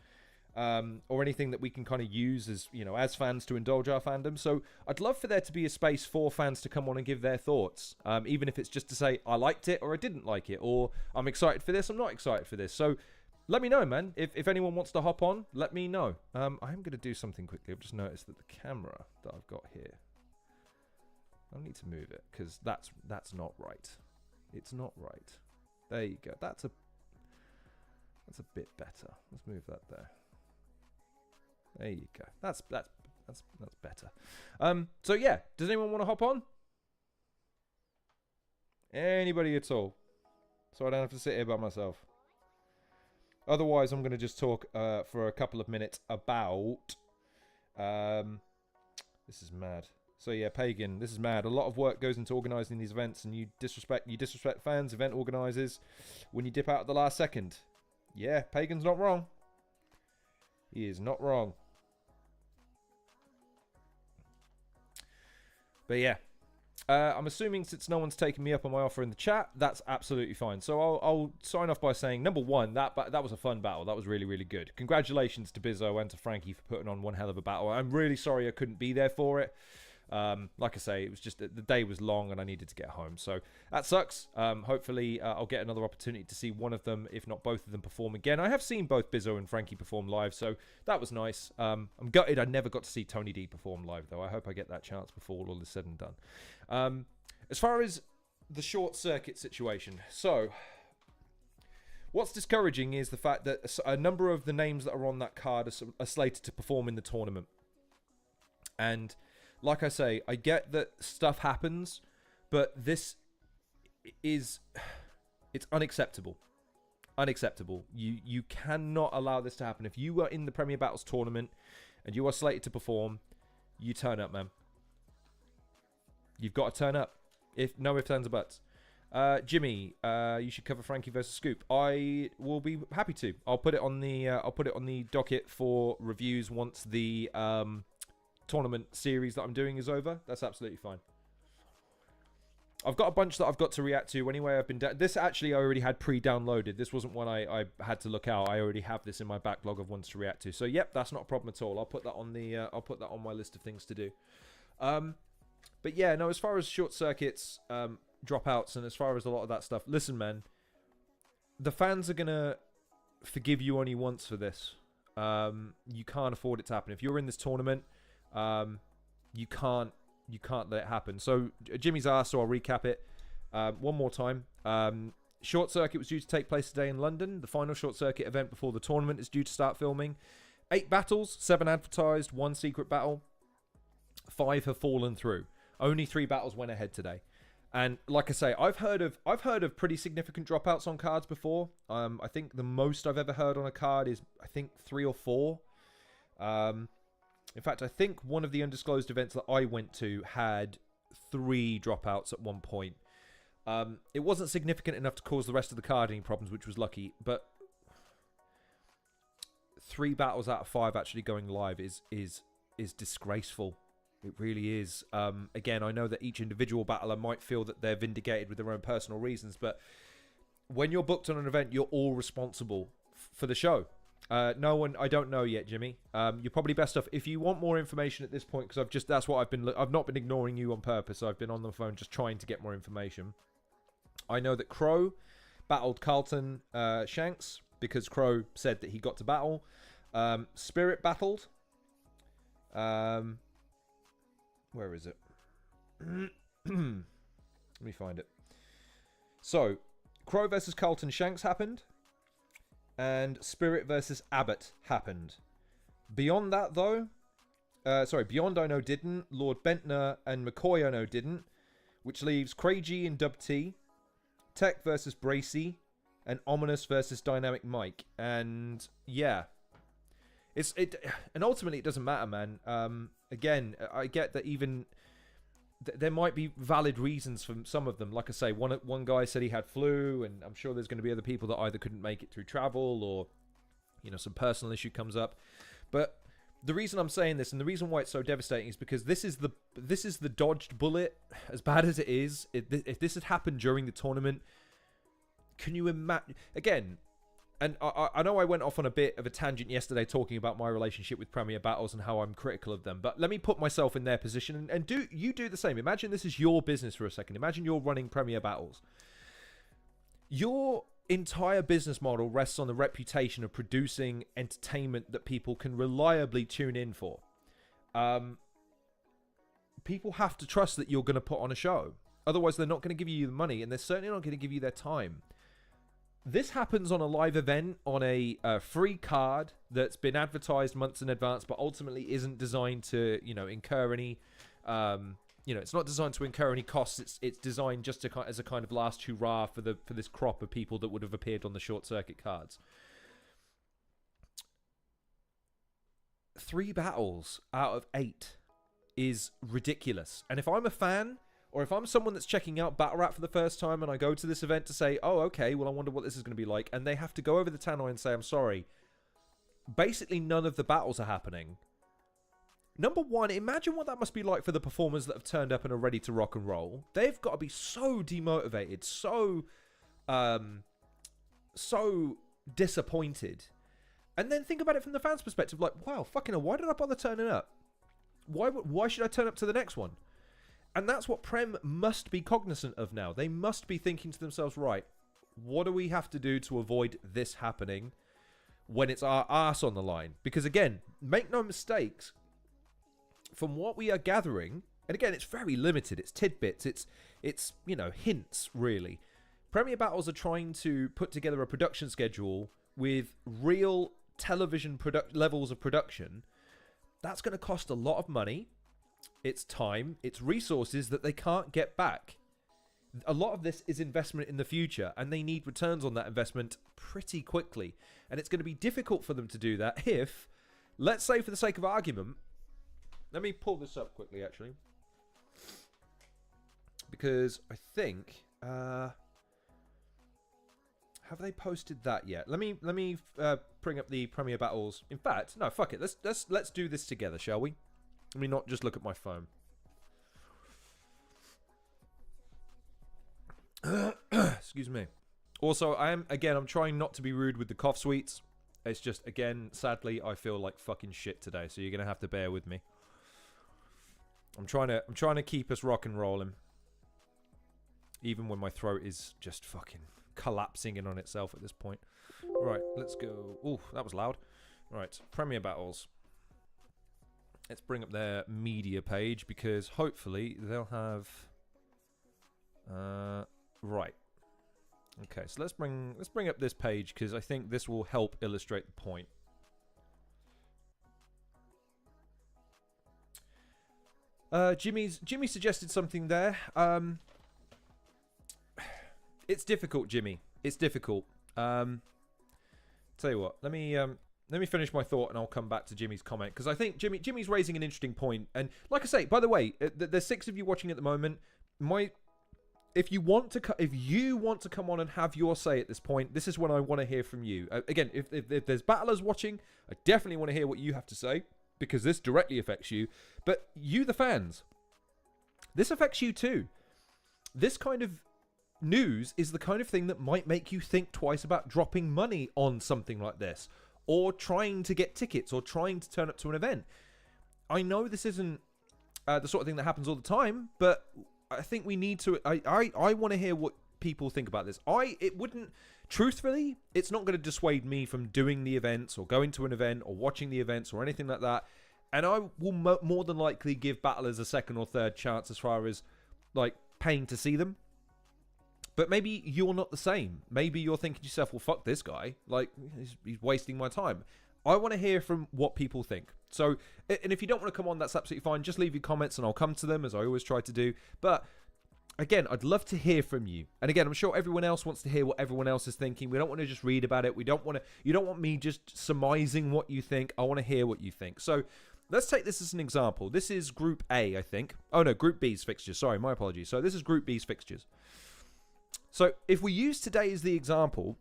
or anything that we can kind of use as, you know, as fans to indulge our fandom. So I'd love for there to be a space for fans to come on and give their thoughts, even if it's just to say I liked it or I didn't like it, or I'm excited for this, I'm not excited for this. So let me know, man. If anyone wants to hop on, let me know. I am going to do something quickly. I've just noticed that the camera that I've got here, I need to move it because that's not right. It's not right. There you go. That's a bit better. Let's move that there. There you go. That's better. So yeah, does anyone want to hop on? Anybody at all? So I don't have to sit here by myself. Otherwise, I'm going to just talk for a couple of minutes about. This is mad. So yeah, Pagan, this is mad. A lot of work goes into organising these events, and you disrespect fans, event organisers, when you dip out at the last second. Yeah, Pagan's not wrong. He is not wrong. But yeah, I'm assuming since no one's taken me up on my offer in the chat, that's absolutely fine. So I'll sign off by saying, number one, that was a fun battle. That was really, really good. Congratulations to Bizzo and to Frankie for putting on one hell of a battle. I'm really sorry I couldn't be there for it. Like I say, it was just the day was long and I needed to get home, so that sucks. Hopefully I'll get another opportunity to see one of them, if not both of them, perform again. I have seen both Bizzo and Frankie perform live, so that was nice. I'm gutted I never got to see Tony D perform live, though. I hope I get that chance before all is said and done. As far as the short circuit situation, so what's discouraging is the fact that a number of the names that are on that card are slated to perform in the tournament. And like I say, I get that stuff happens, but this is... it's unacceptable. Unacceptable. You cannot allow this to happen. If you are in the Premier Battles tournament and you are slated to perform, you turn up, man. You've got to turn up. No ifs, ands, or buts. Jimmy, you should cover Frankie versus Scoop. I will be happy to. I'll put it on the docket for reviews once the tournament series that I'm doing is over. That's absolutely fine. I've got a bunch that I've got to react to anyway. This actually I already had pre-downloaded. This wasn't one I had to look out. I already have this in my backlog of ones to react to. So yep, that's not a problem at all. I'll put that on my list of things to do. But yeah, no, as far as short circuits, dropouts, and as far as a lot of that stuff, listen, man, the fans are gonna forgive you only once for this. You can't afford it to happen. If you're in this tournament, you can't let it happen. So Jimmy's asked, so I'll recap it one more time. Short circuit was due to take place today in London. The final short circuit event before the tournament is due to start filming. 8 battles, 7 advertised, 1 secret battle. 5 have fallen through. Only 3 battles went ahead today. And like I say, I've heard of pretty significant dropouts on cards before. I think the most I've ever heard on a card is, I think, 3 or 4. In fact, I think one of the undisclosed events that I went to had 3 dropouts at one point. It wasn't significant enough to cause the rest of the card any problems, which was lucky. But 3 battles out of 5 actually going live is disgraceful. It really is. Again, I know that each individual battler might feel that they're vindicated with their own personal reasons, but when you're booked on an event, you're all responsible for the show. No one, I don't know yet, Jimmy. You're probably best off if you want more information at this point, because that's what I've not been ignoring you on purpose. I've been on the phone just trying to get more information. I know that Crow battled Carlton Shanks because Crow said that he got to battle. Spirit battled. Where is it? Let me find it. So, Crow versus Carlton Shanks happened. And Spirit versus Abbott happened. Beyond that, though... Beyond I know didn't. Lord Bentner and McCoy I know didn't. Which leaves Craigie and Dub T. Tech versus Bracy. And Ominous versus Dynamic Mike. And, yeah. And ultimately, it doesn't matter, man. Again, I get that even... there might be valid reasons for some of them. Like I say, one guy said he had flu, and I'm sure there's going to be other people that either couldn't make it through travel or, you know, some personal issue comes up. But the reason I'm saying this, and the reason why it's so devastating, is because this is the dodged bullet. As bad as it is, if this had happened during the tournament, can you imagine? Again, and I know I went off on a bit of a tangent yesterday talking about my relationship with Premier Battles and how I'm critical of them. But let me put myself in their position and do the same. Imagine this is your business for a second. Imagine you're running Premier Battles. Your entire business model rests on the reputation of producing entertainment that people can reliably tune in for. People have to trust that you're going to put on a show. Otherwise, they're not going to give you the money, and they're certainly not going to give you their time. This happens on a live event, on a free card that's been advertised months in advance, but ultimately isn't designed to, you know, incur any, it's not designed to incur any costs. It's designed just as a kind of last hurrah for this crop of people that would have appeared on the short circuit cards. 3 battles out of 8 is ridiculous. And if I'm a fan, or if I'm someone that's checking out Battle Rap for the first time and I go to this event to say, oh, okay, well, I wonder what this is going to be like, and they have to go over the tannoy and say, I'm sorry, basically none of the battles are happening. Number one, imagine what that must be like for the performers that have turned up and are ready to rock and roll. They've got to be so demotivated, so disappointed. And then think about it from the fans' perspective, like, wow, fucking hell, why did I bother turning up? Why should I turn up to the next one? And that's what Prem must be cognizant of now. They must be thinking to themselves, right, what do we have to do to avoid this happening when it's our arse on the line? Because again, make no mistakes, from what we are gathering, and again, it's very limited, it's tidbits, it's you know, hints, really. Premier Battles are trying to put together a production schedule with real television levels of production. That's going to cost a lot of money. It's time, it's resources that they can't get back. A lot of this is investment in the future, and they need returns on that investment pretty quickly. And it's going to be difficult for them to do that if, let's say for the sake of argument, let me pull this up quickly actually, because I think, have they posted that yet? Let me bring up the Premier Battles. In fact, no, fuck it. Let's do this together, shall we? Let me not just look at my phone. Excuse me. Also, I'm trying not to be rude with the cough sweets. It's just, again, sadly, I feel like fucking shit today, so you're gonna have to bear with me. I'm trying to keep us rock and rolling, even when my throat is just fucking collapsing in on itself at this point. Right, let's go. Ooh, that was loud. Right, Premier Battles. Let's bring up their media page, because hopefully they'll have... right. Okay, so let's bring up this page, because I think this will help illustrate the point. Jimmy suggested something there. It's difficult, Jimmy. It's difficult. Tell you what, let me finish my thought and I'll come back to Jimmy's comment, because I think Jimmy's raising an interesting point. And like I say, by the way, there's 6 of you watching at the moment. If you want to come on and have your say at this point, this is what I want to hear from you. Again, if there's battlers watching, I definitely want to hear what you have to say. because this directly affects you, but you, the fans, this affects you too. This kind of news is the kind of thing that might make you think twice about dropping money on something like this, or trying to get tickets, or trying to turn up to an event. I know this isn't the sort of thing that happens all the time, but I think we need to. I want to hear what people think about this. Truthfully, it's not going to dissuade me from doing the events, or going to an event, or watching the events, or anything like that. And I will more than likely give battlers a second or third chance as far as like paying to see them. But maybe you're not the same. Maybe you're thinking to yourself, well, fuck this guy. Like, he's wasting my time. I want to hear from what people think. So, and if you don't want to come on, that's absolutely fine. Just leave your comments and I'll come to them, as I always try to do. But again, I'd love to hear from you. And again, I'm sure everyone else wants to hear what everyone else is thinking. We don't want to just read about it. You don't want me just surmising what you think. I want to hear what you think. So let's take this as an example. This is Group A, I think. Oh no, Group B's fixtures. Sorry, my apologies. So this is Group B's fixtures. So if we use today as the example,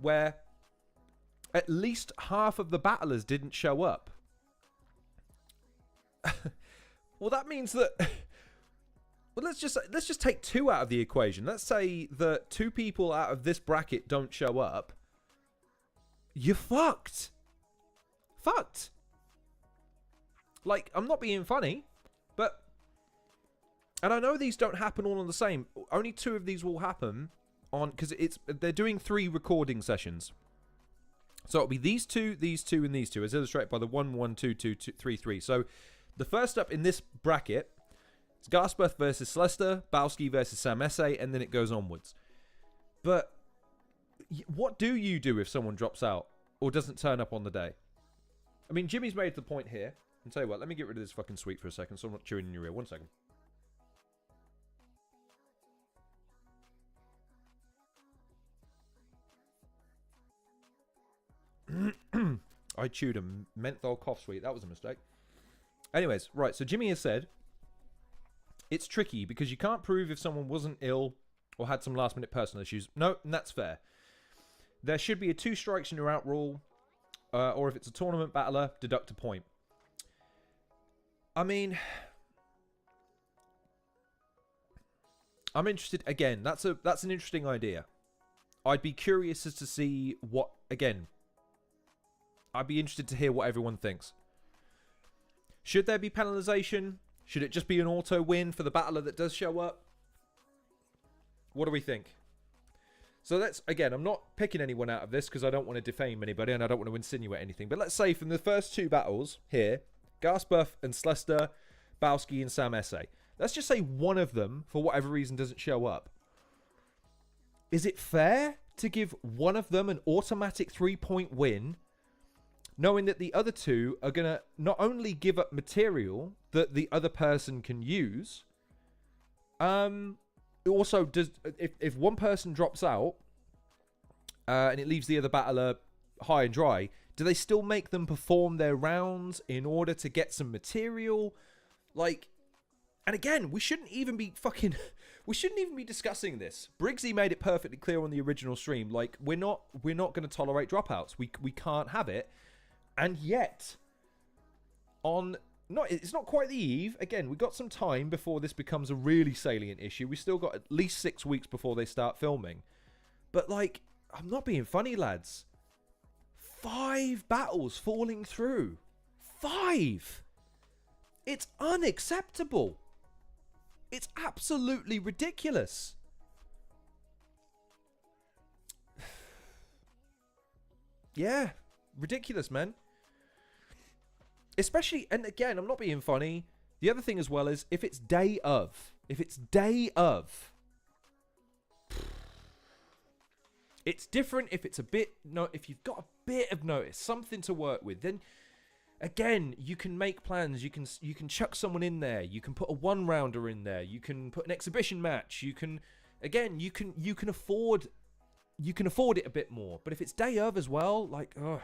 where at least half of the battlers didn't show up, well, that means that well, let's just take 2 out of the equation. Let's say that 2 people out of this bracket don't show up. You're fucked. Fucked. Like, I'm not being funny, but, and I know these don't happen all on the same. Only 2 of these will happen on, because they're doing 3 recording sessions. So it'll be these 2, and these 2, as illustrated by the 1, 1, 2, 2, 2, 3, 3. So the first up in this bracket, it's Ghast Buff versus Celesta, Bowski versus Sam Esse, and then it goes onwards. But what do you do if someone drops out or doesn't turn up on the day? I mean, Jimmy's made the point here. And tell you what, let me get rid of this fucking sweet for a second so I'm not chewing in your ear. 1 second. I chewed a menthol cough sweet. That was a mistake. Anyways, right. So Jimmy has said it's tricky because you can't prove if someone wasn't ill or had some last minute personal issues. No, and that's fair. There should be a 2 strikes and you're out rule. Or if it's a tournament battler, deduct a point. I mean, I'm interested. Again, that's an interesting idea. I'd be curious as to see what, again, I'd be interested to hear what everyone thinks. Should there be penalization? Should it just be an auto win for the battler that does show up? What do we think? So that's, again, I'm not picking anyone out of this because I don't want to defame anybody and I don't want to insinuate anything. But let's say from the first 2 battles here, Ghast Buff and Celesta, Bowski and Sam Esse. Let's just say one of them, for whatever reason, doesn't show up. Is it fair to give one of them an automatic 3-point win, knowing that the other 2 are going to not only give up material that the other person can use, also, does if one person drops out and it leaves the other battler high and dry, do they still make them perform their rounds in order to get some material? Like, and again, we shouldn't even be discussing this. Briggsy made it perfectly clear on the original stream. Like, we're not going to tolerate dropouts. We can't have it. And yet, it's not quite the eve. Again, we've got some time before this becomes a really salient issue. We still got at least 6 weeks before they start filming. But like, I'm not being funny, lads. 5 battles falling through. 5! It's unacceptable. It's absolutely ridiculous. Yeah, ridiculous, man. Especially, and again, I'm not being funny. The other thing as well is if it's day of. It's different if it's a bit, if you've got a bit of notice, something to work with, then again, you can make plans. You can chuck someone in there. You can put a 1-rounder in there. You can put an exhibition match. You can afford it a bit more. But if it's day of as well, like, ugh.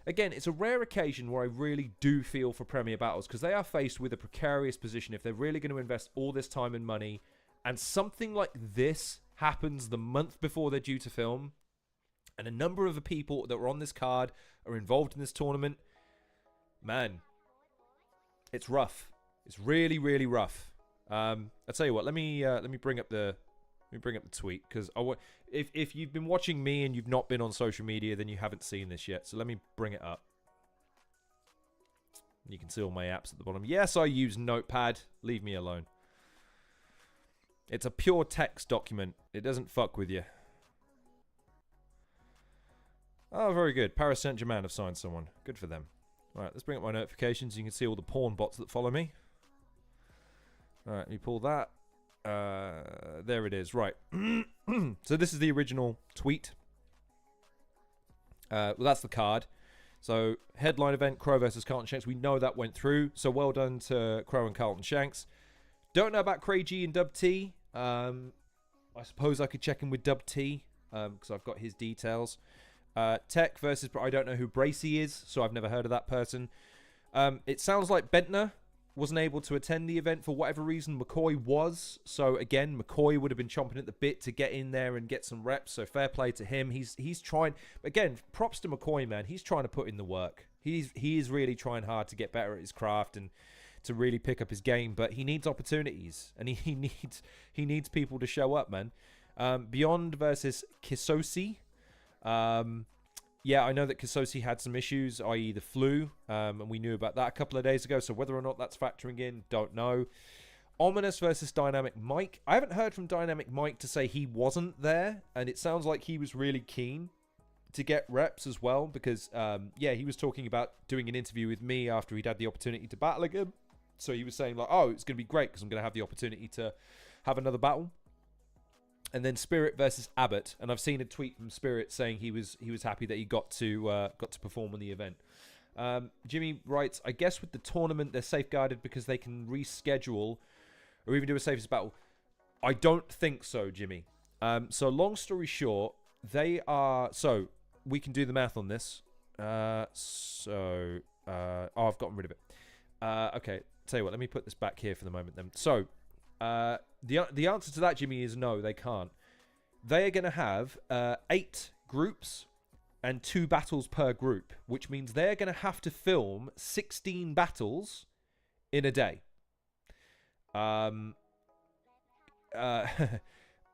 Again, it's a rare occasion where I really do feel for Premier Battles because they are faced with a precarious position if they're really going to invest all this time and money, and something like this happens the month before they're due to film, and a number of the people that were on this card are involved in this tournament. man, it's rough. It's really, really rough. I'll tell you what. Let me bring up the tweet, because if you've been watching me and you've not been on social media, then you haven't seen this yet. So let me bring it up. You can see all my apps at the bottom. Yes, I use Notepad. Leave me alone. It's a pure text document. It doesn't fuck with you. Oh, very good. Paris Saint-Germain have signed someone. Good for them. Alright, let's bring up my notifications. You can see all the porn bots that follow me. Alright, let me pull that. There it is. Right. So this is the original tweet. Well, that's the card. So, headline event, Crow versus Carlton Shanks. We know that went through. So, well done to Crow and Carlton Shanks. Don't know about Cray G and Dub T. I suppose I could check in with Dub T, because I've got his details. Tech versus... I don't know who Bracey is, so I've never heard of that person. It sounds like Bentner wasn't able to attend the event for whatever reason. McCoy was. So, again, McCoy would have been chomping at the bit to get in there and get some reps. So, fair play to him. He's trying... Again, props to McCoy, man. He's trying to put in the work. He is really trying hard to get better at his craft and to really pick up his game. But he needs opportunities. And he needs people to show up, man. Beyond versus Kisosi. Yeah, I know that Kisosi had some issues, i.e. the flu, and we knew about that a couple of days ago, so whether or not that's factoring in, don't know. Ominous versus Dynamic Mike. I haven't heard from Dynamic Mike to say he wasn't there, and it sounds like he was really keen to get reps as well, because, yeah, he was talking about doing an interview with me after he'd had the opportunity to battle again. So he was saying, like, oh, it's going to be great, because I'm going to have the opportunity to have another battle. And then Spirit versus Abbott, and I've seen a tweet from Spirit saying he was happy that he got to perform on the event. Jimmy writes, I guess with the tournament they're safeguarded because they can reschedule or even do a safest battle. I don't think so, Jimmy. So long story short, they are. So we can do the math on this. Oh, I've gotten rid of it. Okay, tell you what. Let me put this back here for the moment then. So. The answer to that, Jimmy, is no, they can't. They are going to have 8 groups and 2 battles per group, which means they're going to have to film 16 battles in a day. And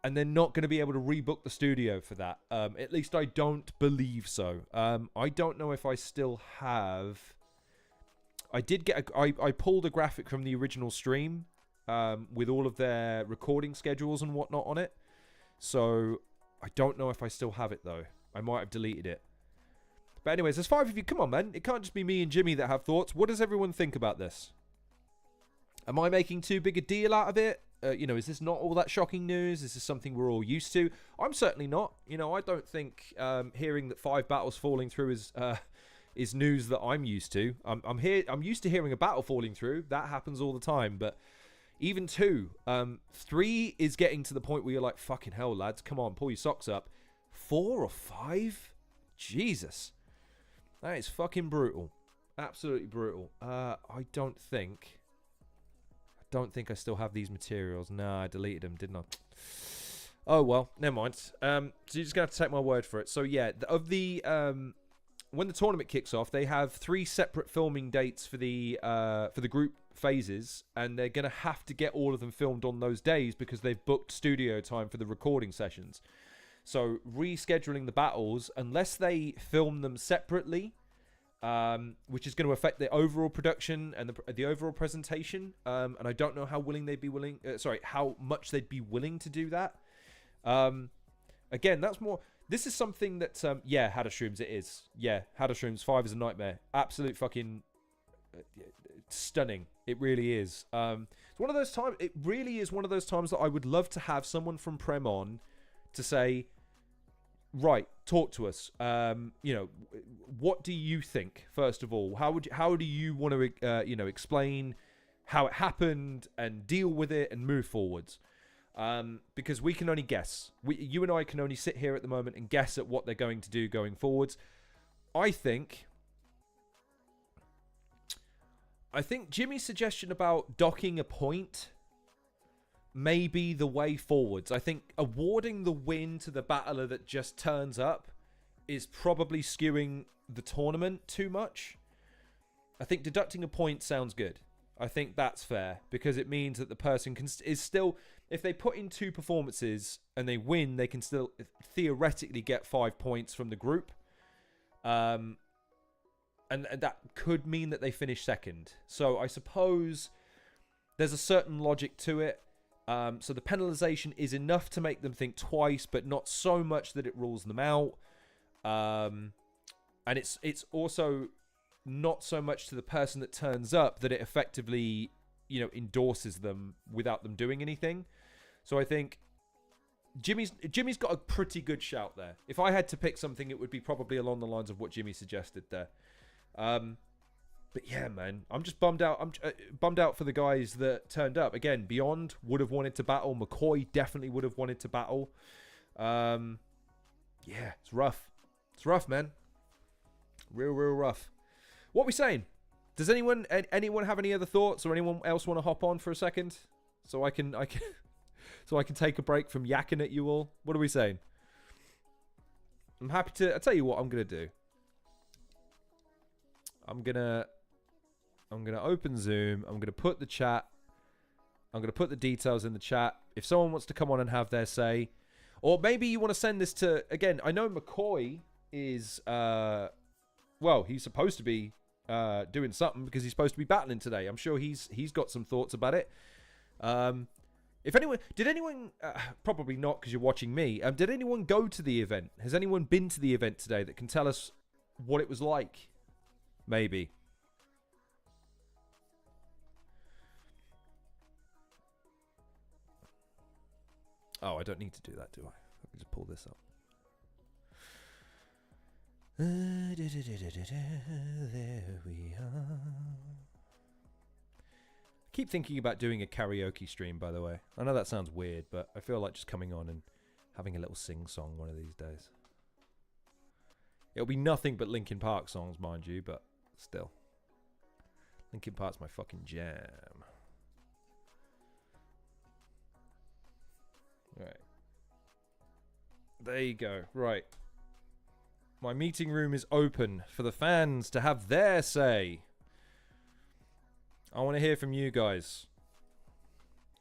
they're not going to be able to rebook the studio for that. At least I don't believe so. I don't know if I still have... I did get... I pulled a graphic from the original stream... with all of their recording schedules and whatnot on it. So, I don't know if I still have it, though. I might have deleted it. But anyways, there's 5 of you. Come on, man. It can't just be me and Jimmy that have thoughts. What does everyone think about this? Am I making too big a deal out of it? You know, is this not all that shocking news? Is this something we're all used to? I'm certainly not. You know, I don't think hearing that 5 battles falling through is news that I'm used to. I'm used to hearing a battle falling through. That happens all the time, but... Even 2. 3 is getting to the point where you're like, fucking hell, lads. Come on, pull your socks up. 4 or 5? Jesus. That is fucking brutal. Absolutely brutal. I don't think I still have these materials. Nah, I deleted them, didn't I? Oh, well, never mind. So you're just going to have to take my word for it. So, yeah, when the tournament kicks off, they have 3 separate filming dates for the group phases, and they're going to have to get all of them filmed on those days because they've booked studio time for the recording sessions. So rescheduling the battles, unless they film them separately, which is going to affect the overall production and the overall presentation, and I don't know how how much they'd be willing to do that. Again, that's more... This is something that, yeah, Haddershrooms, it is. Yeah, Haddershrooms 5 is a nightmare. Absolute fucking stunning. It really is. It's one of those times, it really is one of those times that I would love to have someone from Prem on to say, right, talk to us. You know, what do you think, first of all? How do you want to, you know, explain how it happened and deal with it and move forwards? Because we can only guess. You and I can only sit here at the moment and guess at what they're going to do going forwards. I think Jimmy's suggestion about docking a point may be the way forwards. I think awarding the win to the battler that just turns up is probably skewing the tournament too much. I think deducting a point sounds good. I think that's fair because it means that the person is still, if they put in 2 performances and they win, they can still theoretically get 5 points from the group. And that could mean that they finish second. So I suppose there's a certain logic to it. So the penalization is enough to make them think twice, but not so much that it rules them out. And it's also not so much to the person that turns up that it effectively, you know, endorses them without them doing anything. So I think Jimmy's got a pretty good shout there. If I had to pick something, it would be probably along the lines of what Jimmy suggested there. But yeah, man, I'm just bummed out. I'm bummed out for the guys that turned up. Again, Beyond would have wanted to battle. McCoy definitely would have wanted to battle. Yeah, it's rough. It's rough, man. Real rough. What are we saying? Does anyone have any other thoughts, or anyone else want to hop on for a second, so I can take a break from yakking at you all? What are we saying? I'm happy to. I'll tell you what I'm gonna do. I'm gonna open Zoom. I'm gonna put the chat. I'm gonna put the details in the chat. If someone wants to come on and have their say, or maybe you want to send this to, again, I know McCoy is well, he's supposed to be doing something because he's supposed to be battling today. I'm sure he's got some thoughts about it. If anyone did anyone probably not because you're watching me. Did anyone go to the event? Has anyone been to the event today that can tell us what it was like? Maybe. Oh, I don't need to do that, do I? I can just pull this up. There we are. Keep thinking about doing a karaoke stream, by the way. I know that sounds weird, but I feel like just coming on and having a little sing-song one of these days. It'll be nothing but Linkin Park songs, mind you, but still. Linkin Park's my fucking jam. Right. There you go. Right. My meeting room is open for the fans to have their say. I want to hear from you guys.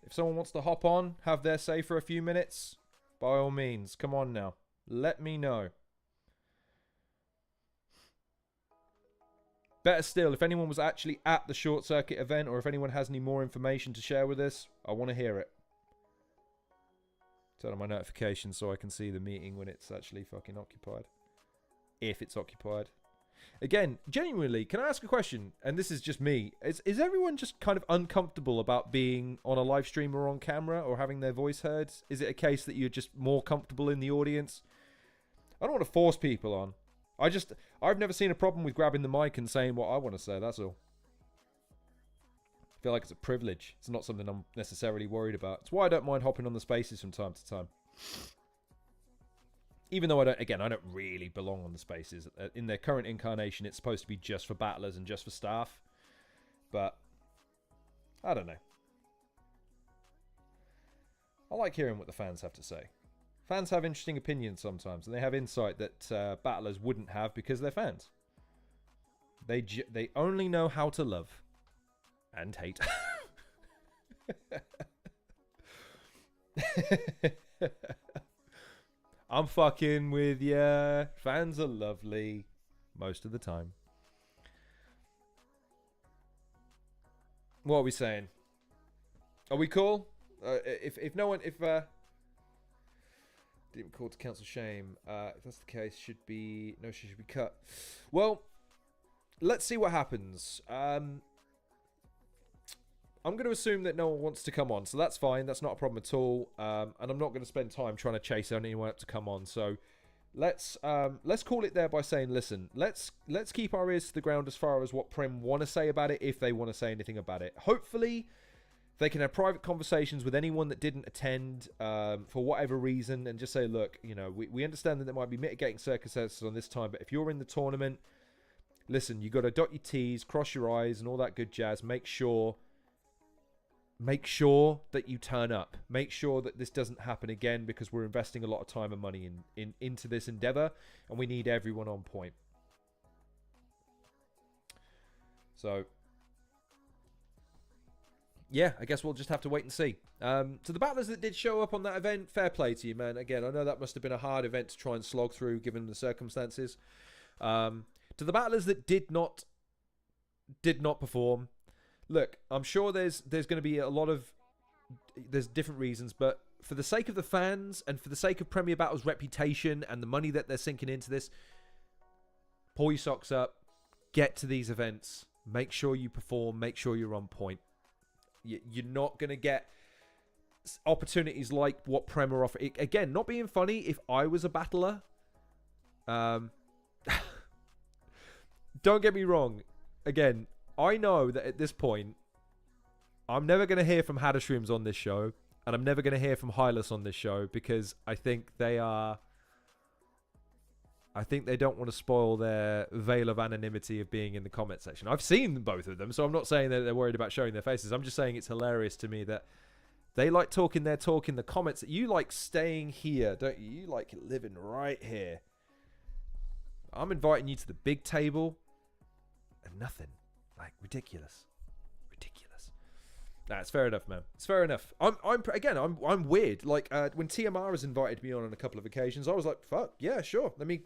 If someone wants to hop on, have their say for a few minutes, by all means, come on now. Let me know. Better still, if anyone was actually at the Short Circuit event, or if anyone has any more information to share with us, I want to hear it. Turn on my notifications so I can see the meeting when it's actually fucking occupied. If it's occupied. Again, genuinely, can I ask a question? And this is just me. Is everyone just kind of uncomfortable about being on a live stream or on camera or having their voice heard? Is it a case that you're just more comfortable in the audience? I don't want to force people on. I've never seen a problem with grabbing the mic and saying what I want to say, that's all. I feel like it's a privilege. It's not something I'm necessarily worried about. It's why I don't mind hopping on the spaces from time to time. Even though I don't really belong on the spaces. In their current incarnation, it's supposed to be just for battlers and just for staff. But, I don't know. I like hearing what the fans have to say. Fans have interesting opinions sometimes, and they have insight that battlers wouldn't have because they're fans. They only know how to love and hate. I'm fucking with ya. Fans are lovely most of the time. What are we saying? Are we cool? If didn't call to cancel shame. If that's the case, she should be cut. Well, let's see what happens. I'm going to assume that no one wants to come on, so that's fine. That's not a problem at all. And I'm not going to spend time trying to chase anyone up to come on. So let's call it there by saying, listen, let's keep our ears to the ground as far as what Prem want to say about it, if they want to say anything about it. Hopefully, they can have private conversations with anyone that didn't attend for whatever reason, and just say, look, you know, we understand that there might be mitigating circumstances on this time, but if you're in the tournament, listen, you got to dot your T's, cross your I's, and all that good jazz. Make sure that you turn up. Make sure that this doesn't happen again, because we're investing a lot of time and money into this endeavor, and we need everyone on point. So, yeah, I guess we'll just have to wait and see. To the battlers that did show up on that event, fair play to you, man. Again, I know that must have been a hard event to try and slog through given the circumstances. To the battlers that did not perform, look, I'm sure there's going to be a lot of... There's different reasons, but for the sake of the fans and for the sake of Premier Battles' reputation and the money that they're sinking into this, pull your socks up, get to these events, make sure you perform, make sure you're on point. You're not going to get opportunities like what Prem are offering. Again, not being funny, if I was a battler, don't get me wrong. Again, I know that at this point, I'm never going to hear from Hadashrooms on this show, and I'm never going to hear from Hylas on this show, because I think they don't want to spoil their veil of anonymity of being in the comment section. I've seen both of them, so I'm not saying that they're worried about showing their faces. I'm just saying it's hilarious to me that they like talking their talk in the comments. That you like staying here, don't you? You like living right here. I'm inviting you to the big table, and nothing. Like, ridiculous. Nah, it's fair enough, man. It's fair enough. I'm weird. Like, when TMR has invited me on a couple of occasions, I was like, fuck, yeah, sure. Let me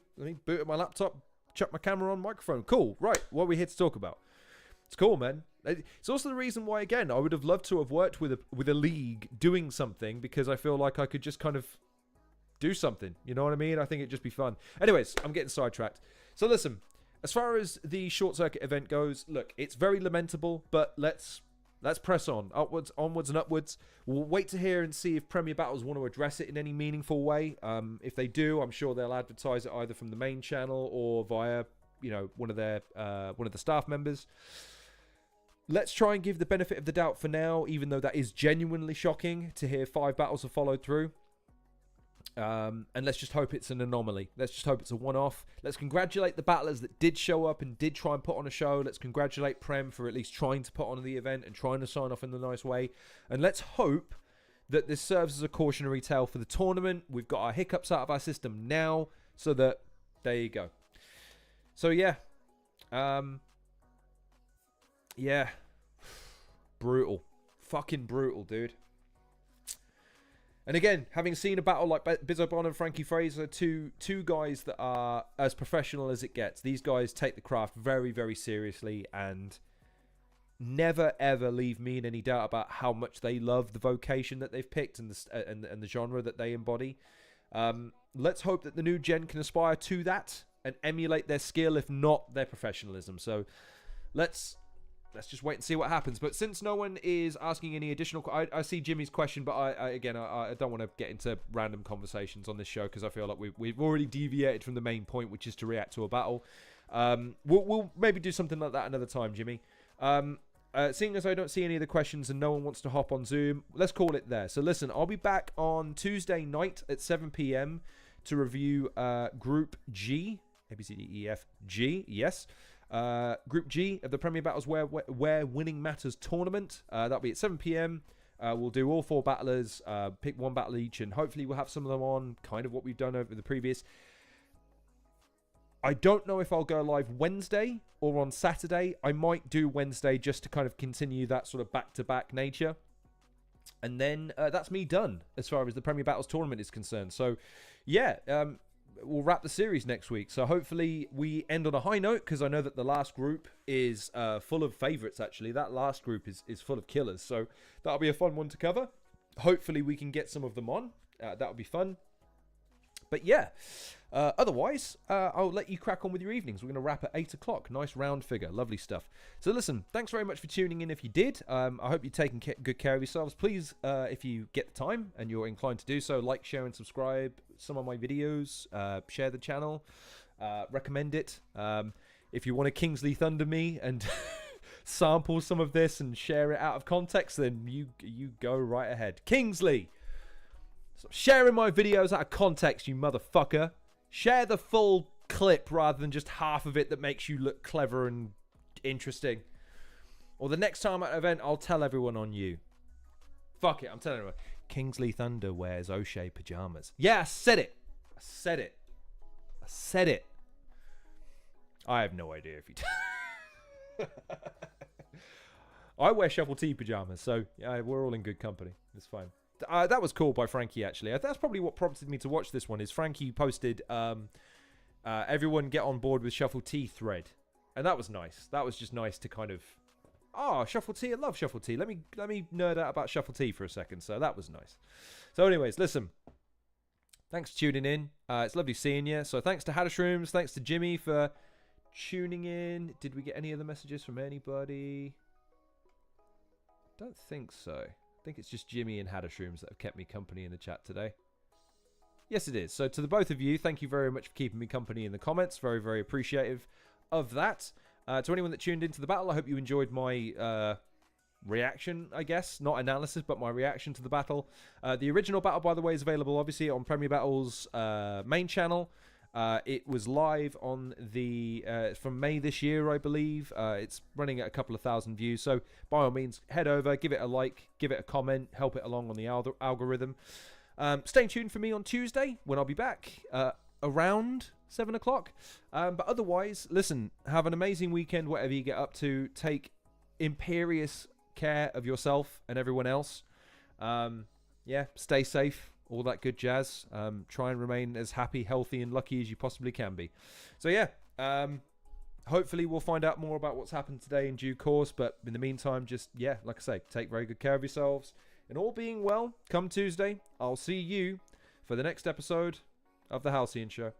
boot up my laptop, chuck my camera on, microphone. Cool, right, what are we here to talk about? It's cool, man. It's also the reason why, again, I would have loved to have worked with a league doing something, because I feel like I could just kind of do something. You know what I mean? I think it'd just be fun. Anyways, I'm getting sidetracked. So listen, as far as the short circuit event goes, look, it's very lamentable, but let's press on. Onwards and upwards. We'll wait to hear and see if Premier Battles want to address it in any meaningful way. If they do, I'm sure they'll advertise it either from the main channel or via, one of the staff members. Let's try and give the benefit of the doubt for now, even though that is genuinely shocking to hear 5 battles have followed through. And let's just hope it's an anomaly. Let's just hope it's a one-off. Let's congratulate the battlers that did show up and did try and put on a show. Let's congratulate Prem for at least trying to put on the event and trying to sign off in a nice way. And let's hope that this serves as a cautionary tale for the tournament. We've got our hiccups out of our system now, so that there you go. So yeah, yeah, brutal, fucking brutal, dude. And again, having seen a battle like Bizzo Bond and Frankie Phraser, two guys that are as professional as it gets. These guys take the craft very, very seriously and never, ever leave me in any doubt about how much they love the vocation that they've picked and the genre that they embody. Let's hope that the new gen can aspire to that and emulate their skill, if not their professionalism. So let's just wait and see what happens. But since no one is asking any additional... I see Jimmy's question, but I don't want to get into random conversations on this show, because I feel like we've already deviated from the main point, which is to react to a battle. We'll maybe do something like that another time, Jimmy. Seeing as I don't see any of the questions and no one wants to hop on Zoom, let's call it there. So listen, I'll be back on Tuesday night at 7 p.m. to review Group G. A, B, C, D, E, F, G. Yes. Group G of the Premier Battles Where Winning Matters tournament. That'll be at 7 p.m. We'll do all 4 battlers, pick 1 battle each, and hopefully we'll have some of them on, kind of what we've done over the previous. I don't know if I'll go live Wednesday or on Saturday. I might do Wednesday just to kind of continue that sort of back-to-back nature. And then that's me done as far as the Premier Battles tournament is concerned. So, yeah, we'll wrap the series next week. So hopefully we end on a high note, because I know that the last group is full of favourites, actually. That last group is full of killers. So that'll be a fun one to cover. Hopefully we can get some of them on. That'll be fun. But yeah, otherwise, I'll let you crack on with your evenings. We're going to wrap at 8 o'clock. Nice round figure. Lovely stuff. So listen, thanks very much for tuning in if you did. I hope you're taking good care of yourselves. Please, if you get the time and you're inclined to do so, like, share, and subscribe some of my videos. Share the channel. Recommend it. If you want to Kingsley Thunder me and sample some of this and share it out of context, then you go right ahead. Kingsley! Stop sharing my videos out of context, you motherfucker. Share the full clip rather than just half of it that makes you look clever and interesting. Or the next time at an event, I'll tell everyone on you. Fuck it, I'm telling everyone. Kingsley Thunder wears O'Shea pajamas. Yeah, I said it. I said it. I said it. I have no idea if you... I wear Shuffle T pajamas, so we're all in good company. It's fine. That was cool by Frankie, actually. That's probably what prompted me to watch this one, is Frankie posted, everyone get on board with Shuffle T thread. And that was nice. That was just nice to kind of, Shuffle T, I love Shuffle T. Let me nerd out about Shuffle T for a second. So that was nice. So anyways, listen. Thanks for tuning in. It's lovely seeing you. So thanks to Hadashrooms. Thanks to Jimmy for tuning in. Did we get any other messages from anybody? Don't think so. I think it's just Jimmy and Hadashrooms that have kept me company in the chat today. Yes, it is. So to the both of you, thank you very much for keeping me company in the comments. Very, very appreciative of that. To anyone that tuned into the battle, I hope you enjoyed my reaction, I guess. Not analysis, but my reaction to the battle. The original battle, by the way, is available, obviously, on Premier Battles' main channel. It was live on the from May this year, I believe. It's running at a couple of thousand views, so by all means, head over, give it a like, give it a comment, help it along on the algorithm. Stay tuned for me on Tuesday when I'll be back around 7 o'clock. But otherwise, listen, have an amazing weekend, whatever you get up to. Take imperious care of yourself and everyone else. Yeah, stay safe. All that good jazz. Try and remain as happy, healthy, and lucky as you possibly can be. So yeah, hopefully we'll find out more about what's happened today in due course. But in the meantime, just, yeah, like I say, take very good care of yourselves. And all being well, come Tuesday, I'll see you for the next episode of The Halcyon Show.